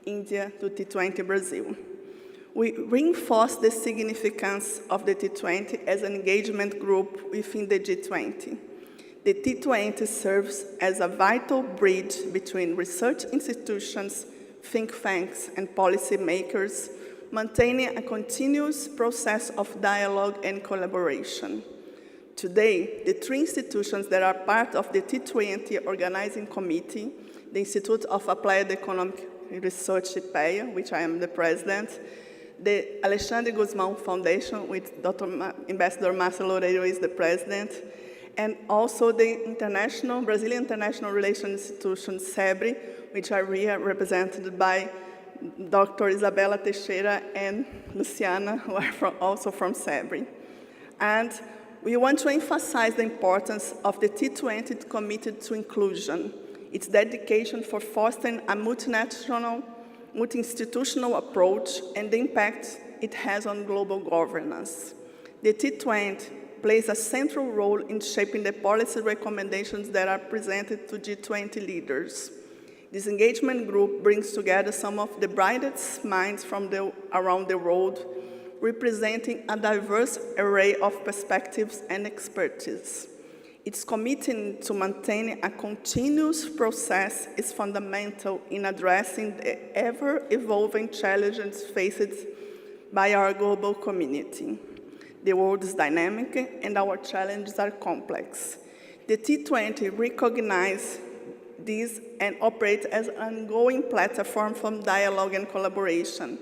India to T20 Brazil. We reinforce the significance of the T20 as an engagement group within the G20. The T20 serves as a vital bridge between research institutions, think tanks, and policymakers, maintaining a continuous process of dialogue and collaboration. Today, the three institutions that are part of the T20 Organizing Committee, the Institute of Applied Economic Research, IPEA, which I am the president, the Alexandre Guzmão Foundation, with Ambassador Marcelo Loureiro is the president, and also the Brazilian International Relations Institution, SEBRE, which are represented by Dr. Isabela Teixeira and Luciana, who are also from SEBRE. And we want to emphasize the importance of the T20 committed to inclusion, its dedication for fostering a multi-institutional approach, and the impact it has on global governance. The T20 plays a central role in shaping the policy recommendations that are presented to G20 leaders. This engagement group brings together some of the brightest minds from around the world, representing a diverse array of perspectives and expertise. Its commitment to maintaining a continuous process is fundamental in addressing the ever-evolving challenges faced by our global community. The world is dynamic and our challenges are complex. The T20 recognizes this and operates as an ongoing platform for dialogue and collaboration.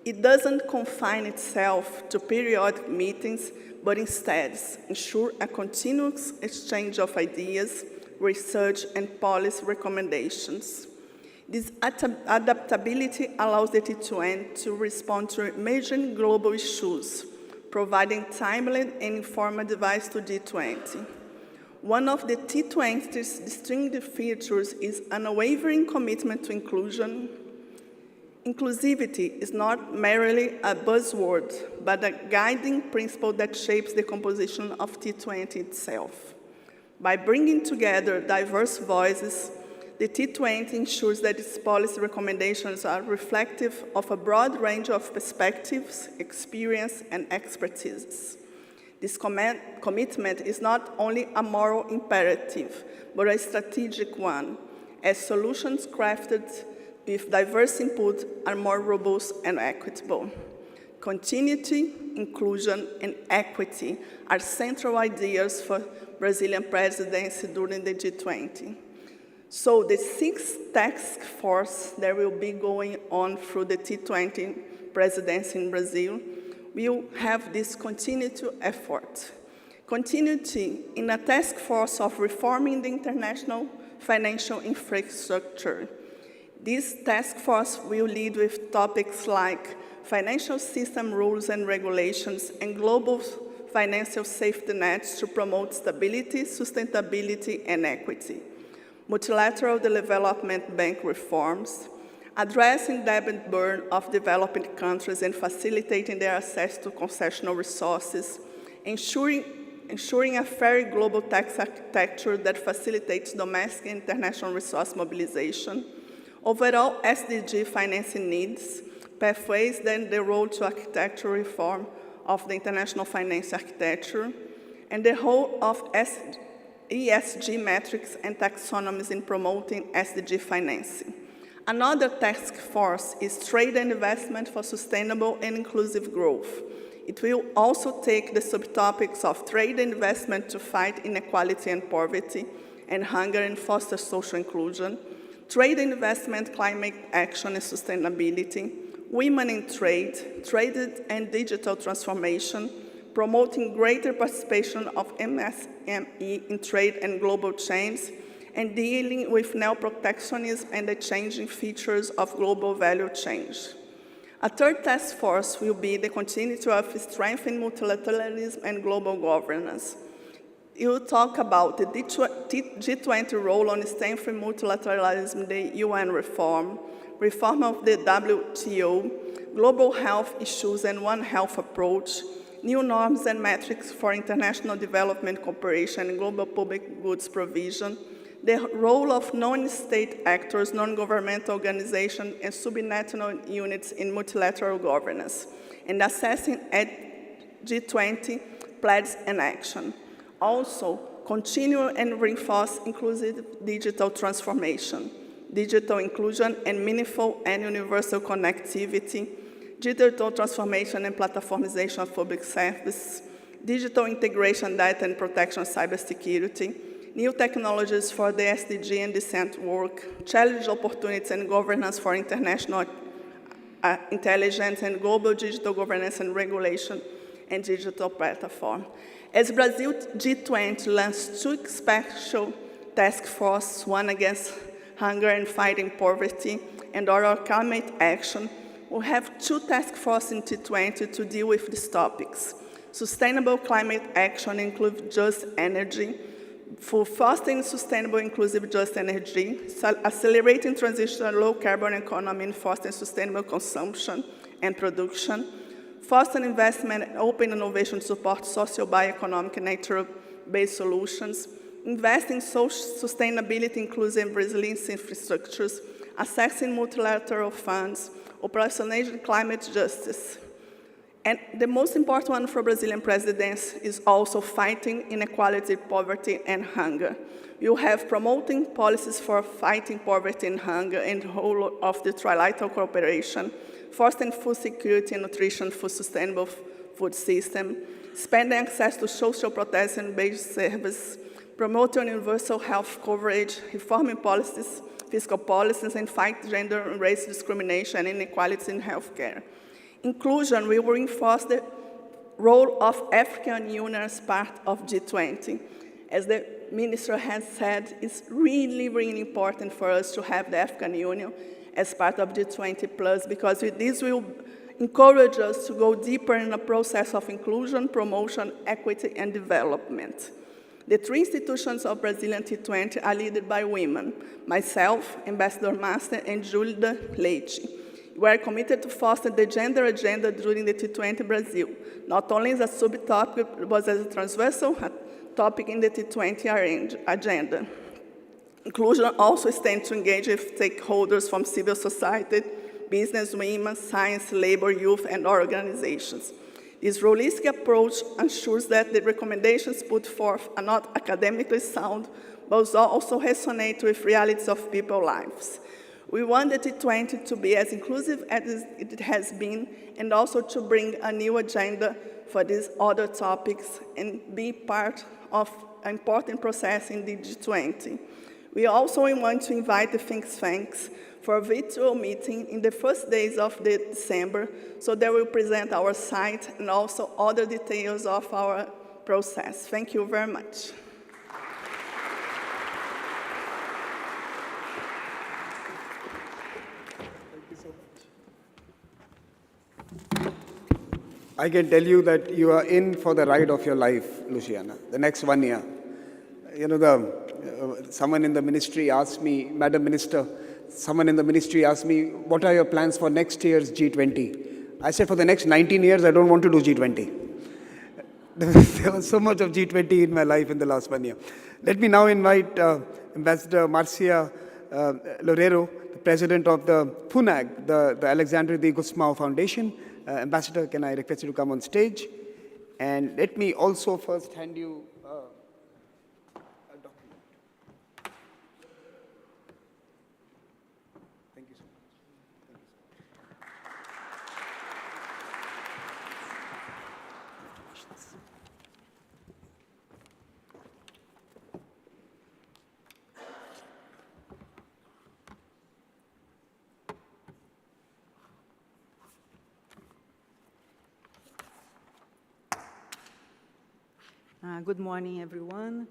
It doesn't confine itself to periodic meetings, but instead ensure a continuous exchange of ideas, research, and policy recommendations. This adaptability allows the T20 to respond to emerging global issues, providing timely and informed advice to G20. One of the T20's distinctive features is an unwavering commitment to inclusion. Inclusivity is not merely a buzzword, but a guiding principle that shapes the composition of T20 itself. By bringing together diverse voices, the T20 ensures that its policy recommendations are reflective of a broad range of perspectives, experience, and expertise. This commitment is not only a moral imperative, but a strategic one, as solutions crafted with diverse input are more robust and equitable. Continuity, inclusion, and equity are central ideas for Brazilian presidency during the G20. So the 6th task force that will be going on through the T20 presidency in Brazil will have this continuity effort. Continuity in a task force of reforming the international financial infrastructure. This task force will lead with topics like financial system rules and regulations and global financial safety nets to promote stability, sustainability, and equity, multilateral development bank reforms, addressing debt burden of developing countries and facilitating their access to concessional resources, ensuring a fair global tax architecture that facilitates domestic and international resource mobilization, overall SDG financing needs, pathways, then the road to architectural reform of the international finance architecture, and the role of ESG metrics and taxonomies in promoting SDG financing. Another task force is trade and investment for sustainable and inclusive growth. It will also take the subtopics of trade and investment to fight inequality and poverty, and hunger and foster social inclusion, trade and investment, climate action and sustainability, women in trade, trade and digital transformation, promoting greater participation of MSME in trade and global chains, and dealing with neo-protectionism and the changing features of global value change. A third task force will be the continuity of strengthening multilateralism and global governance. It will talk about the G20 role on strengthening multilateralism, the UN reform of the WTO, global health issues and One Health approach, new norms and metrics for international development cooperation and global public goods provision, the role of non-state actors, non-governmental organizations, and subnational units in multilateral governance, and assessing at G20 pledges and action. Also, continue and reinforce inclusive digital transformation, digital inclusion and meaningful and universal connectivity, digital transformation and platformization of public service, digital integration, data and protection, cybersecurity, new technologies for the SDG and decent work, challenge opportunities and governance for international intelligence and global digital governance and regulation and digital platform. As Brazil G20 launched two special task forces, one against hunger and fighting poverty, and other climate action, we have two task forces in G20 to deal with these topics. Sustainable climate action includes just energy, for fostering sustainable, inclusive, just energy, accelerating transition to a low-carbon economy and fostering sustainable consumption and production, fostering investment and open innovation to support social, bioeconomic, and nature-based solutions, investing in social sustainability, inclusive, and resilience infrastructures, accessing multilateral funds, operationalizing climate justice. And the most important one for Brazilian presidency is also fighting inequality, poverty, and hunger. You have promoting policies for fighting poverty and hunger and the whole of the trilateral cooperation, fostering food security and nutrition for sustainable food system, expanding access to social protection-based services, promoting universal health coverage, reforming policies, fiscal policies, and fight gender and race discrimination and inequality in healthcare. Inclusion will reinforce the role of African Union as part of G20. As the minister has said, it's really, really important for us to have the African Union as part of G20+, because this will encourage us to go deeper in the process of inclusion, promotion, equity, and development. The three institutions of Brazilian G20 are led by women, myself, Ambassador Master, and Julida Leite. We are committed to foster the gender agenda during the G20 Brazil, not only as a subtopic, but as a transversal topic in the G20 agenda. Inclusion also stands to engage with stakeholders from civil society, business, women, science, labor, youth, and organizations. This holistic approach ensures that the recommendations put forth are not academically sound, but also resonate with realities of people's lives. We want the G20 to be as inclusive as it has been, and also to bring a new agenda for these other topics and be part of an important process in the G20. We also want to invite the think tanks for a virtual meeting in the first days of December, so they will present our site and also other details of our process. Thank you very much. I can tell you that you are in for the ride of your life, Luciana, the next 1 year. You know, someone in the ministry asked me, Madam Minister, someone in the ministry asked me, what are your plans for next year's G20? I said, for the next 19 years, I don't want to do G20. There was so much of G20 in my life in the last 1 year. Let me now invite Ambassador Marcia Loureiro, the president of the FUNAG, the Alexandre de Gusmão Foundation. Ambassador, can I request you to come on stage? And let me also first hand you a document. Thank you so much. Good morning, everyone.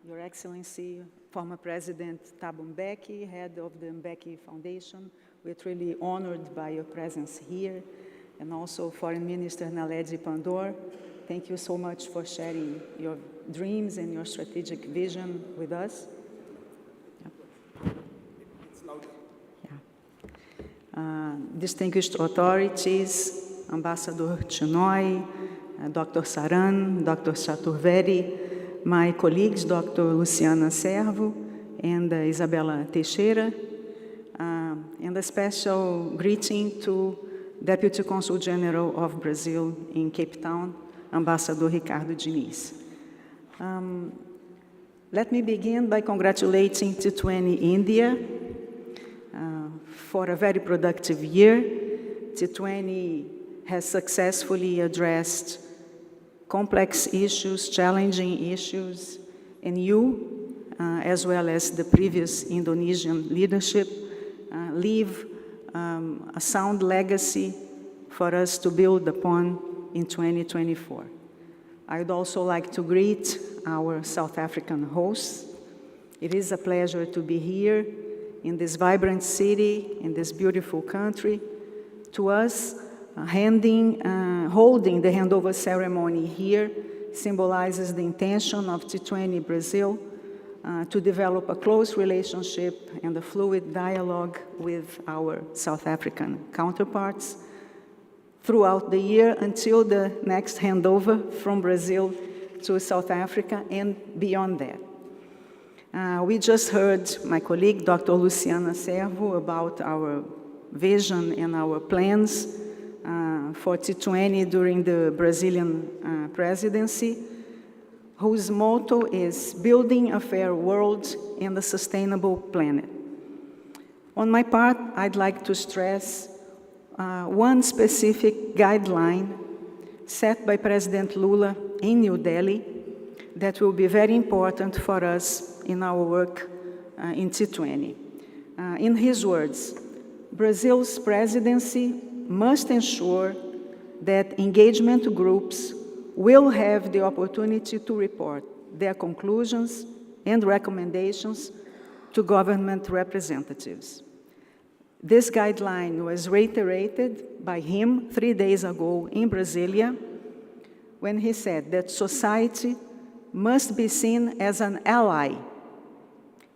Your Excellency, former President Thabo Mbeki, head of the Mbeki Foundation, we're really honored by your presence here, and also Foreign Minister Naledi Pandor. Thank you so much for sharing your dreams and your strategic vision with us. Distinguished authorities, Ambassador Chinoy, Dr. Saran, Dr. Chaturvedi, my colleagues, Dr. Luciana Servo and Isabella Teixeira, and a special greeting to Deputy Consul General of Brazil in Cape Town, Ambassador Ricardo Diniz. Let me begin by congratulating T20 India for a very productive year. T20 has successfully addressed complex issues, challenging issues, and you, as well as the previous Indonesian leadership, leave a sound legacy for us to build upon in 2024. I would also like to greet our South African hosts. It is a pleasure to be here in this vibrant city, in this beautiful country. To us, holding the handover ceremony here symbolizes the intention of T20 Brazil to develop a close relationship and a fluid dialogue with our South African counterparts throughout the year until the next handover from Brazil to South Africa and beyond that. We just heard my colleague, Dr. Luciana Servo, about our vision and our plans for T20 during the Brazilian presidency, whose motto is building a fair world and a sustainable planet. On my part, I'd like to stress one specific guideline set by President Lula in New Delhi that will be very important for us in our work in T20. In his words, Brazil's presidency must ensure that engagement groups will have the opportunity to report their conclusions and recommendations to government representatives. This guideline was reiterated by him 3 days ago in Brasilia when he said that society must be seen as an ally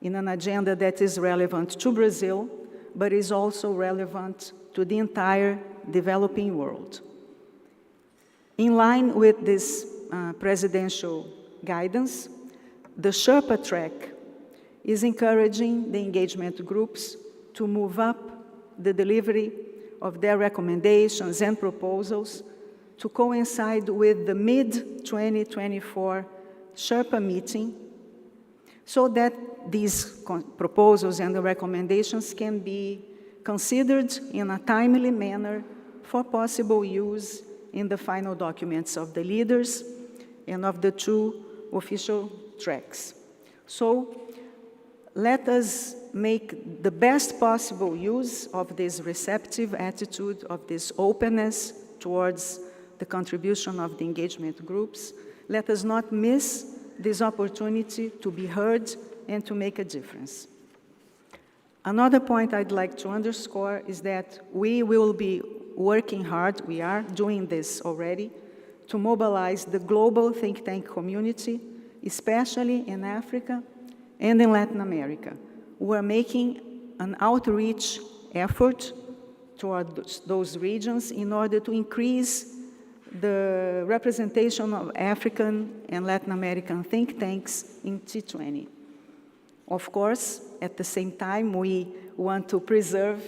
in an agenda that is relevant to Brazil, but is also relevant to the entire developing world. In line with this presidential guidance, the Sherpa track is encouraging the engagement groups to move up the delivery of their recommendations and proposals to coincide with the mid-2024 Sherpa meeting so that these proposals and the recommendations can be considered in a timely manner for possible use in the final documents of the leaders and of the 2 official tracks. So let us make the best possible use of this receptive attitude, of this openness towards the contribution of the engagement groups. Let us not miss this opportunity to be heard and to make a difference. Another point I'd like to underscore is that we will be working hard, we are doing this already, to mobilize the global think tank community, especially in Africa and in Latin America. We're making an outreach effort toward those regions in order to increase the representation of African and Latin American think tanks in T20. Of course, at the same time, we want to preserve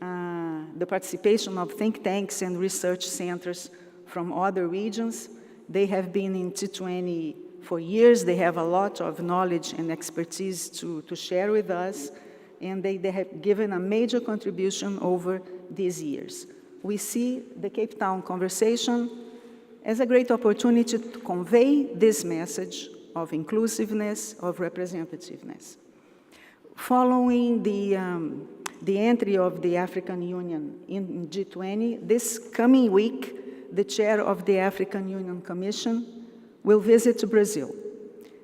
the participation of think tanks and research centers from other regions. They have been in T20 for years. They have a lot of knowledge and expertise to share with us, and they have given a major contribution over these years. We see the Cape Town conversation as a great opportunity to convey this message of inclusiveness, of representativeness. Following the entry of the African Union in G20, this coming week, the chair of the African Union Commission will visit Brazil.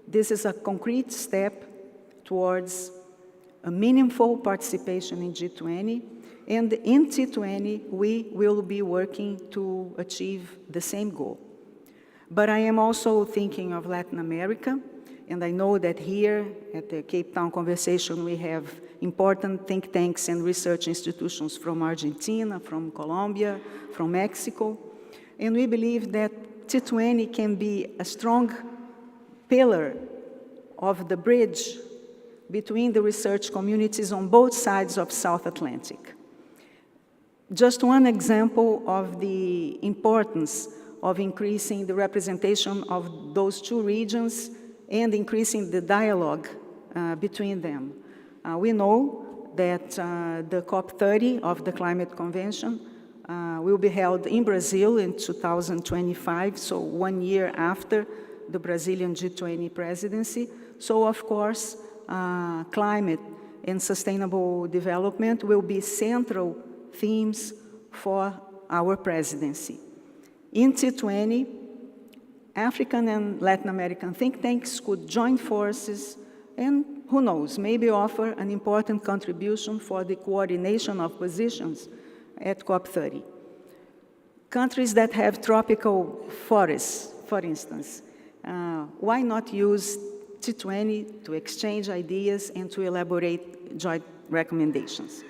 This is a concrete step towards a meaningful participation in G20, and in T20, we will be working to achieve the same goal. But I am also thinking of Latin America, and I know that here at the Cape Town Conversation, we have important think tanks and research institutions from Argentina, from Colombia, from Mexico, and we believe that T20 can be a strong pillar of the bridge between the research communities on both sides of South Atlantic. Just one example of the importance of increasing the representation of those two regions and increasing the dialogue between them. We know that the COP30 of the Climate Convention will be held in Brazil in 2025, so 1 year after the Brazilian G20 presidency. So, of course, climate and sustainable development will be central themes for our presidency. In T20, African and Latin American think tanks could join forces and, who knows, maybe offer an important contribution for the coordination of positions at COP30. Countries that have tropical forests, for instance, why not use T20 to exchange ideas and to elaborate joint recommendations?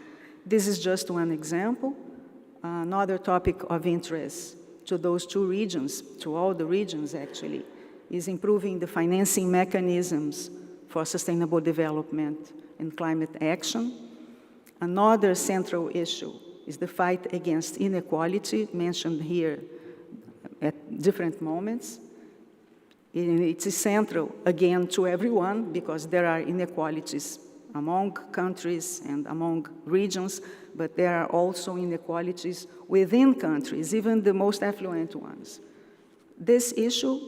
This is just one example. Another topic of interest to those two regions, to all the regions actually, is improving the financing mechanisms for sustainable development and climate action. Another central issue is the fight against inequality, mentioned here at different moments. It is central, again, to everyone, because there are inequalities among countries and among regions, but there are also inequalities within countries, even the most affluent ones. This issue,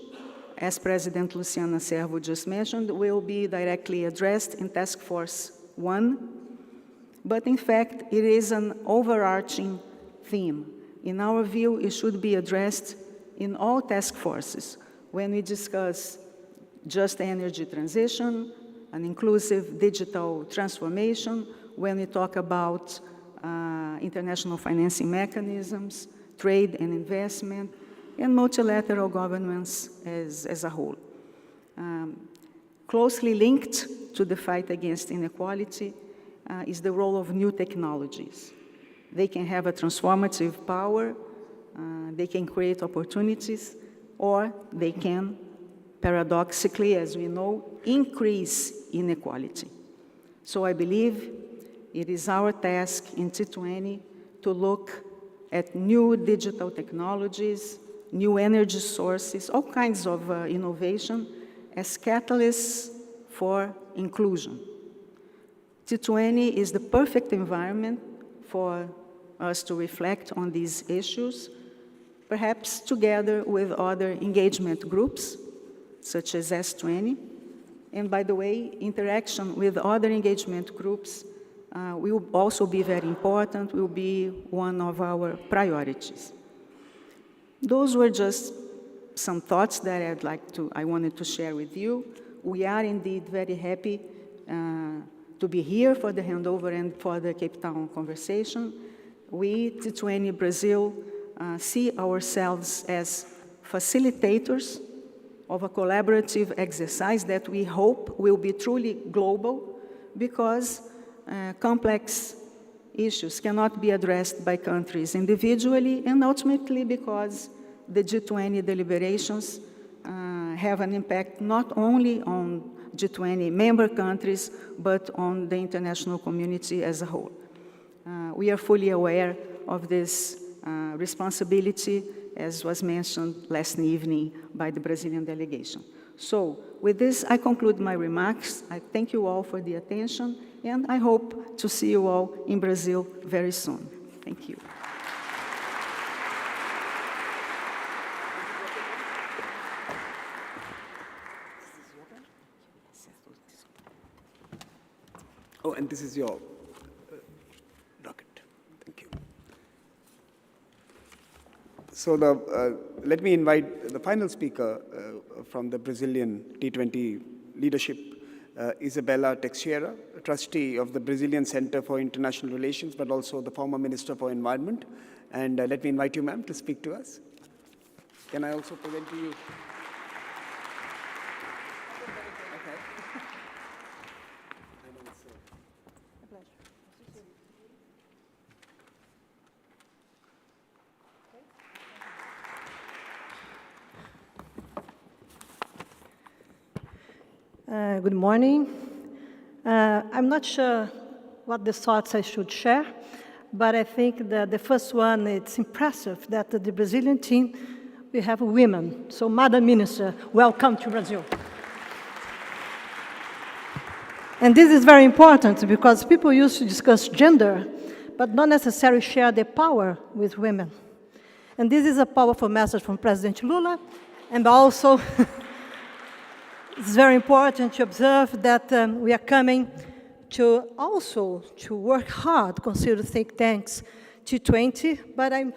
as President Luciana Servo just mentioned, will be directly addressed in Task Force 1, but in fact, it is an overarching theme. In our view, it should be addressed in all task forces when we discuss just energy transition, an inclusive digital transformation, when we talk about international financing mechanisms, trade and investment, and multilateral governance as a whole. Closely linked to the fight against inequality is the role of new technologies. They can have a transformative power, they can create opportunities, or they can, paradoxically, as we know, increase inequality. So I believe it is our task in T20 to look at new digital technologies, new energy sources, all kinds of innovation as catalysts for inclusion. T20 is the perfect environment for us to reflect on these issues, perhaps together with other engagement groups, such as S20. And by the way, interaction with other engagement groups will also be very important, will be one of our priorities. Those were just some thoughts that I wanted to share with you. We are indeed very happy to be here for the handover and for the Cape Town conversation. We, T20 Brazil, see ourselves as facilitators of a collaborative exercise that we hope will be truly global, because complex issues cannot be addressed by countries individually, and ultimately because the G20 deliberations have an impact not only on G20 member countries, but on the international community as a whole. We are fully aware of this responsibility, as was mentioned last evening by the Brazilian delegation. So, with this, I conclude my remarks. I thank you all for the attention, and I hope to see you all in Brazil very soon. Thank you. Oh, and this is your docket. Thank you. So let me invite the final speaker from the Brazilian T20 leadership, Isabella Teixeira, trustee of the Brazilian Center for International Relations, but also the former Minister for Environment. And let me invite you, ma'am, to speak to us. Can I also present to you? Good morning. I'm not sure what the thoughts I should share, but I think that the first one, it's impressive that the Brazilian team, we have women. So, Madam Minister, welcome to Brazil. And this is very important because people used to discuss gender, but not necessarily share their power with women. And this is a powerful message from President Lula, and also it's very important to observe that we are coming to also to work hard, consider think tanks T20, but I'm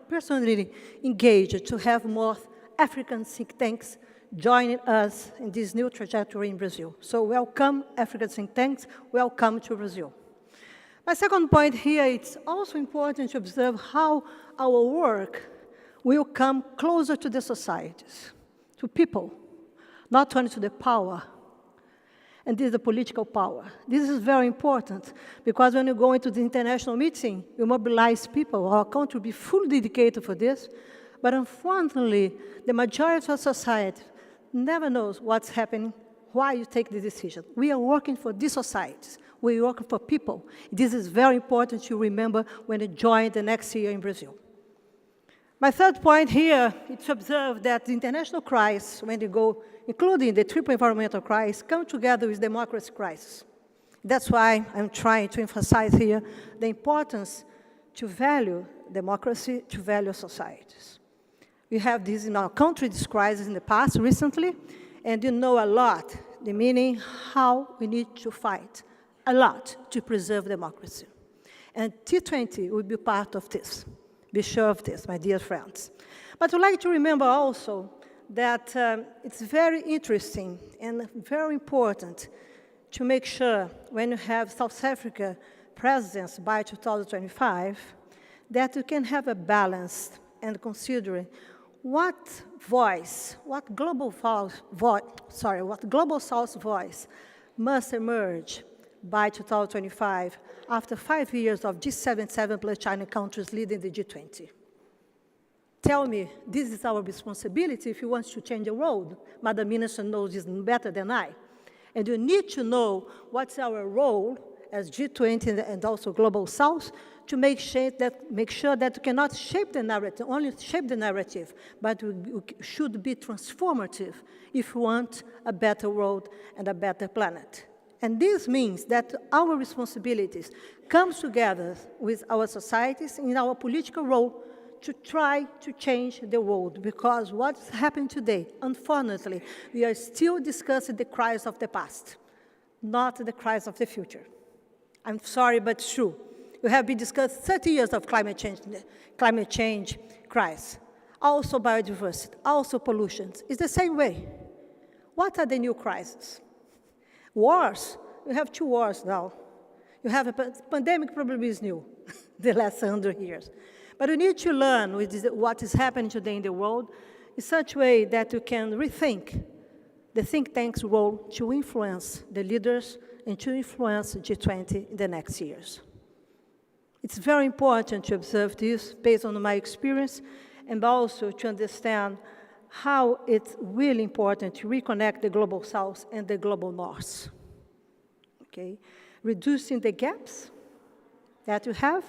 personally engaged to have more African think tanks joining us in this new trajectory in Brazil. So welcome, African think tanks, welcome to Brazil. My second point here, it's also important to observe how our work will come closer to the societies, to people, not only to the power, and this is the political power. This is very important, because when you go into the international meeting, you mobilize people. Our country will be fully dedicated for this, but unfortunately, the majority of society never knows what's happening, why you take the decision. We are working for these societies. We are working for people. This is very important to remember when you join the next year in Brazil. My third point here is to observe that the international crisis, when you go, including the triple environmental crisis, come together with democracy crisis. That's why I'm trying to emphasize here the importance to value democracy, to value societies. We have this in our country, this crisis in the past, recently, and you know a lot, the meaning how we need to fight a lot to preserve democracy. And T20 will be part of this. Be sure of this, my dear friends. But I'd like to remember also that it's very interesting and very important to make sure when you have South Africa presence by 2025, that you can have a balance and considering what voice, what global South voice must emerge by 2025 after 5 years of G77 plus China countries leading the G20. Tell me, this is our responsibility if you want to change the world. Madam Minister knows this better than I. And you need to know what's our role as G20 and also Global South to make sure that we cannot shape the narrative, only shape the narrative, but we should be transformative if we want a better world and a better planet. And this means that our responsibilities come together with our societies in our political role to try to change the world, because what's happening today, unfortunately, we are still discussing the crisis of the past, not the crisis of the future. I'm sorry, but it's true. We have been discussing 30 years of climate change crisis, also biodiversity, also pollution. It's the same way. What are the new crises? Wars, You have 2 wars now. You have a pandemic probably is new, the last 100 years. But you need to learn what is happening today in the world in such a way that you can rethink the think tank's role to influence the leaders and to influence G20 in the next years. It's very important to observe this based on my experience and also to understand how it's really important to reconnect the Global South and the Global North. Okay? Reducing the gaps that you have,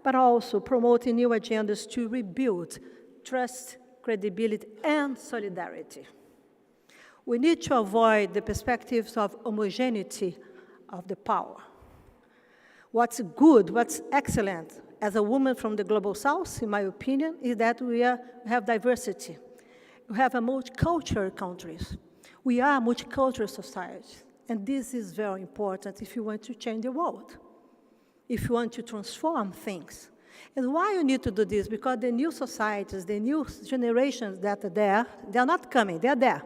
but also promoting new agendas to rebuild trust, credibility, and solidarity. We need to avoid the perspectives of homogeneity of the power. What's good, what's excellent as a woman from the Global South, in my opinion, is that we have diversity. We have a multicultural countries. We are multicultural societies. And this is very important if you want to change the world, if you want to transform things. And why you need to do this? Because the new societies, the new generations that are there, they're not coming, they're there.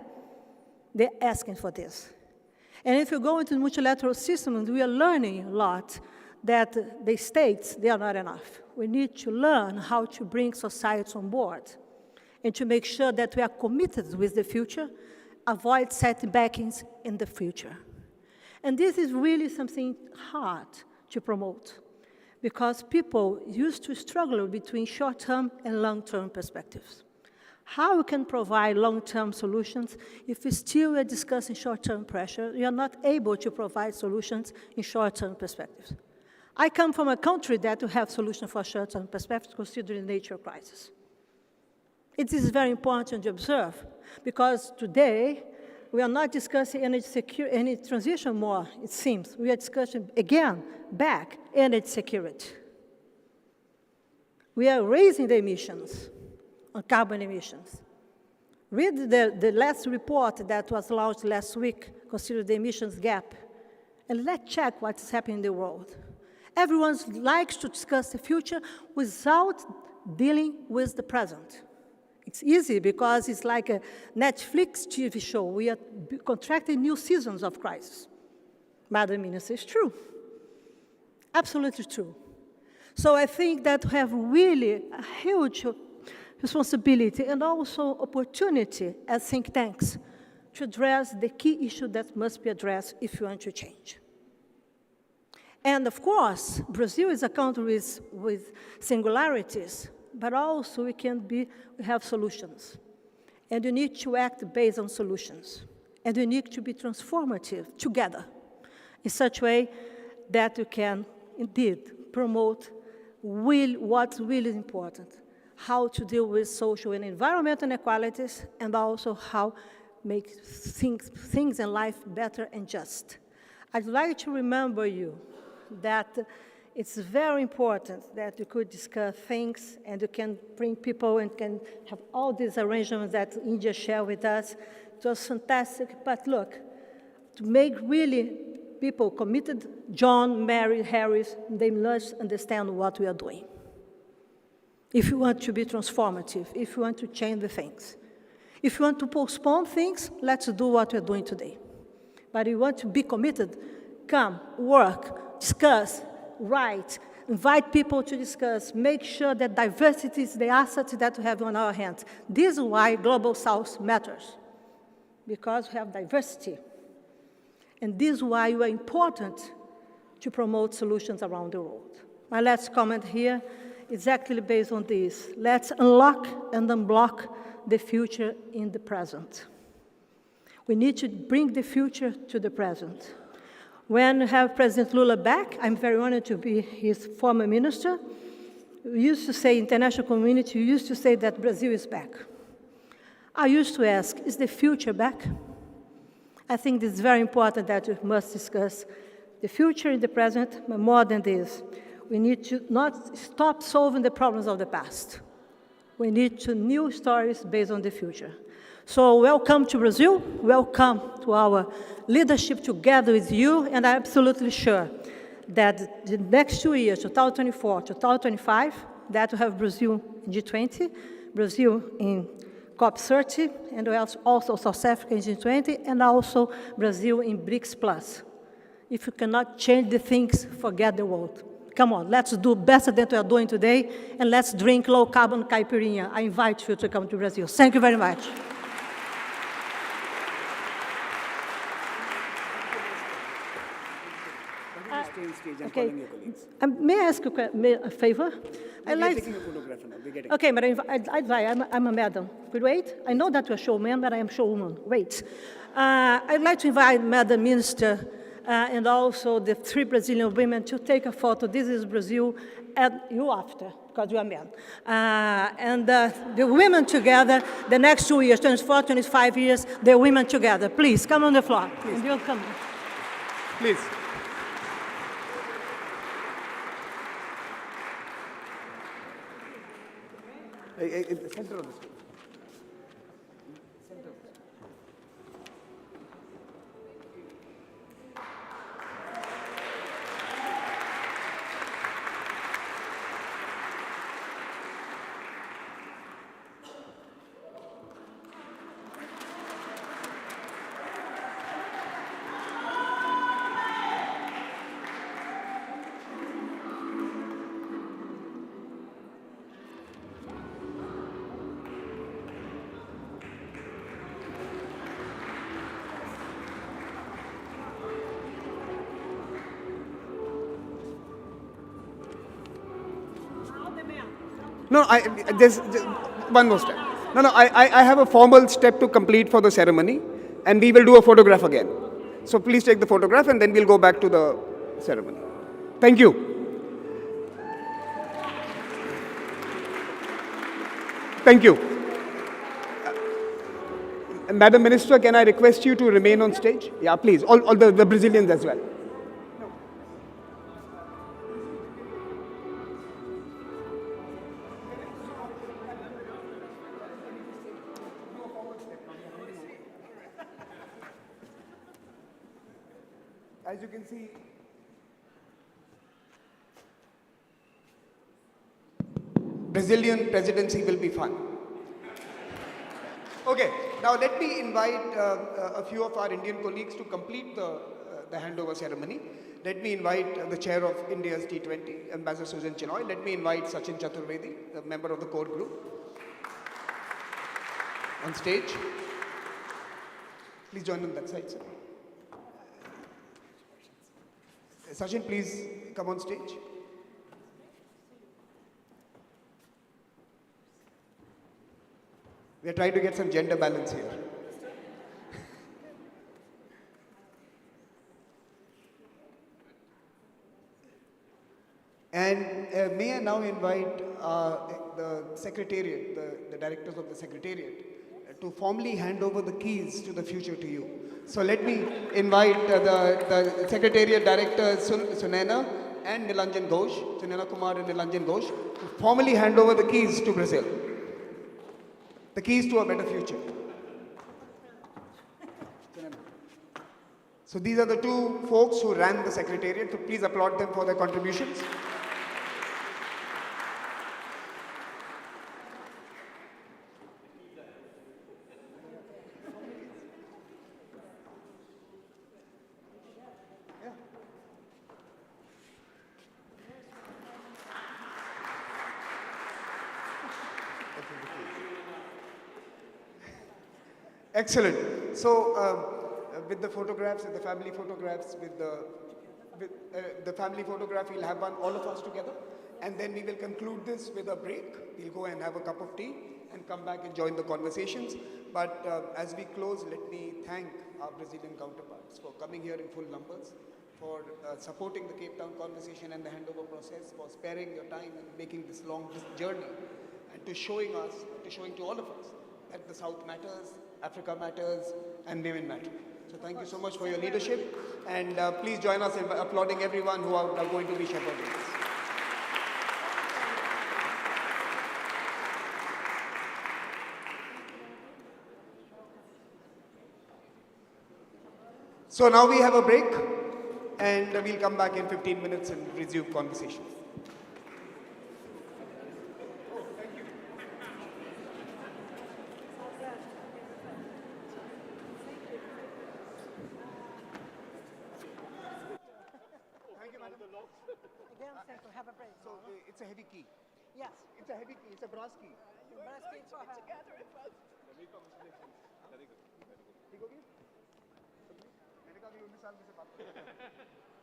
They're asking for this. And if you go into multilateral systems, we are learning a lot that the states, they are not enough. We need to learn how to bring societies on board and to make sure that we are committed with the future, avoid setbacks in the future. And this is really something hard to promote because people used to struggle between short-term and long-term perspectives. How we can provide long-term solutions if we still are discussing short-term pressure? We are not able to provide solutions in short-term perspectives. I come from a country that will have solutions for short-term perspectives considering the nature crisis. It is very important to observe because today we are not discussing energy transition more, it seems. We are discussing, again, back energy security. We are raising the emissions on carbon emissions. Read the last report that was launched last week, considering the emissions gap, and let's check what's happening in the world. Everyone likes to discuss the future without dealing with the present. It's easy because it's like a Netflix TV show. We are contracting new seasons of crisis. Madam Minister, it's true. Absolutely true. So I think that we have really a huge responsibility and also opportunity as think tanks to address the key issue that must be addressed if you want to change. And of course, Brazil is a country with singularities, but also we have solutions. And you need to act based on solutions. And you need to be transformative together in such a way that you can indeed promote what's really important, how to deal with social and environmental inequalities, and also how make things in life better and just. I'd like to remember you that it's very important that you could discuss things and you can bring people and can have all these arrangements that India shared with us. It was fantastic, but look, to make really people committed, John, Mary, Harris, they must understand what we are doing. If you want to be transformative, if you want to change the things. If you want to postpone things, let's do what we're doing today. But you want to be committed, come, work, discuss, write, invite people to discuss, make sure that diversity is the asset that we have on our hands. This is why Global South matters, because we have diversity. And this is why you are important to promote solutions around the world. My last comment here is actually based on this. Let's unlock and unblock the future in the present. We need to bring the future to the present. When we have President Lula back, I'm very honored to be his former minister. We used to say, international community, we used to say that Brazil is back. I used to ask, is the future back? I think it's very important that we must discuss the future in the present, but more than this. We need to not stop solving the problems of the past. We need to new stories based on the future. So welcome to Brazil, welcome to our leadership together with you, and I'm absolutely sure that the next 2 years, 2024, 2025, that we have Brazil in G20, Brazil in COP30, and we have also South Africa in G20, and also Brazil in BRICS+. If you cannot change the things, forget the world. Come on, let's do better than we are doing today, and let's drink low-carbon caipirinha. I invite you to come to Brazil. Thank you very much. Okay. May I ask you a favor? We're taking a photograph now. We're getting Okay, but I'm a madam. Could you wait? I know that you're a showman, but I am showwoman. Wait. I'd like to invite Madam Minister and also the 3 Brazilian women to take a photo. This is Brazil, and you after, because you are men. The women together, the next 2 years, 24, 25 years, the women together. Please, come on the floor. Please. And you'll come. Please. Center of the screen. No, there's one more step. No, I have a formal step to complete for the ceremony, and we will do a photograph again. So please take the photograph, and then we'll go back to the ceremony. Thank you. Thank you. Madam Minister, can I request you to remain on stage? Yeah, please. All the Brazilians as well. As you can see, Brazilian presidency will be fun. Okay, now let me invite a few of our Indian colleagues to complete the handover ceremony. Let me invite the chair of India's T20, Ambassador Susan Chinoy. Let me invite Sachin Chaturvedi, a member of the core group, on stage. Please join on that side, sir. Sachin, please come on stage. We are trying to get some gender balance here. And may I now invite the Secretariat, the directors of the Secretariat, to formally hand over the keys to the future to you. So let me invite the Secretariat Director Sunena and Nilanjan Ghosh, Sunena Kumar and Nilanjan Ghosh, to formally hand over the keys to Brazil. The keys to a better future. So these are the 2 folks who ran the Secretariat, so please applaud them for their contributions. Excellent. So, with the photographs and the family photographs, with the family photograph, we'll have one, all of us together, and then we will conclude this with a break. We'll go and have a cup of tea and come back and join the conversations. But as we close, let me thank our Brazilian counterparts for coming here in full numbers, for supporting the Cape Town conversation and the handover process, for sparing your time and making this long journey, and to showing to all of us that the South matters, Africa matters, and women matter. So thank you so much for your leadership, and please join us in applauding everyone who are going to be shepherding this. So now we have a break, and we'll come back in 15 minutes and resume conversation. Thank you. Have a break. So it's a heavy key. Yes. It's a heavy key. It's a brass key. Brass key for her. ठीक हो गया? मैंने कहा कि 19 साल में से बात करो।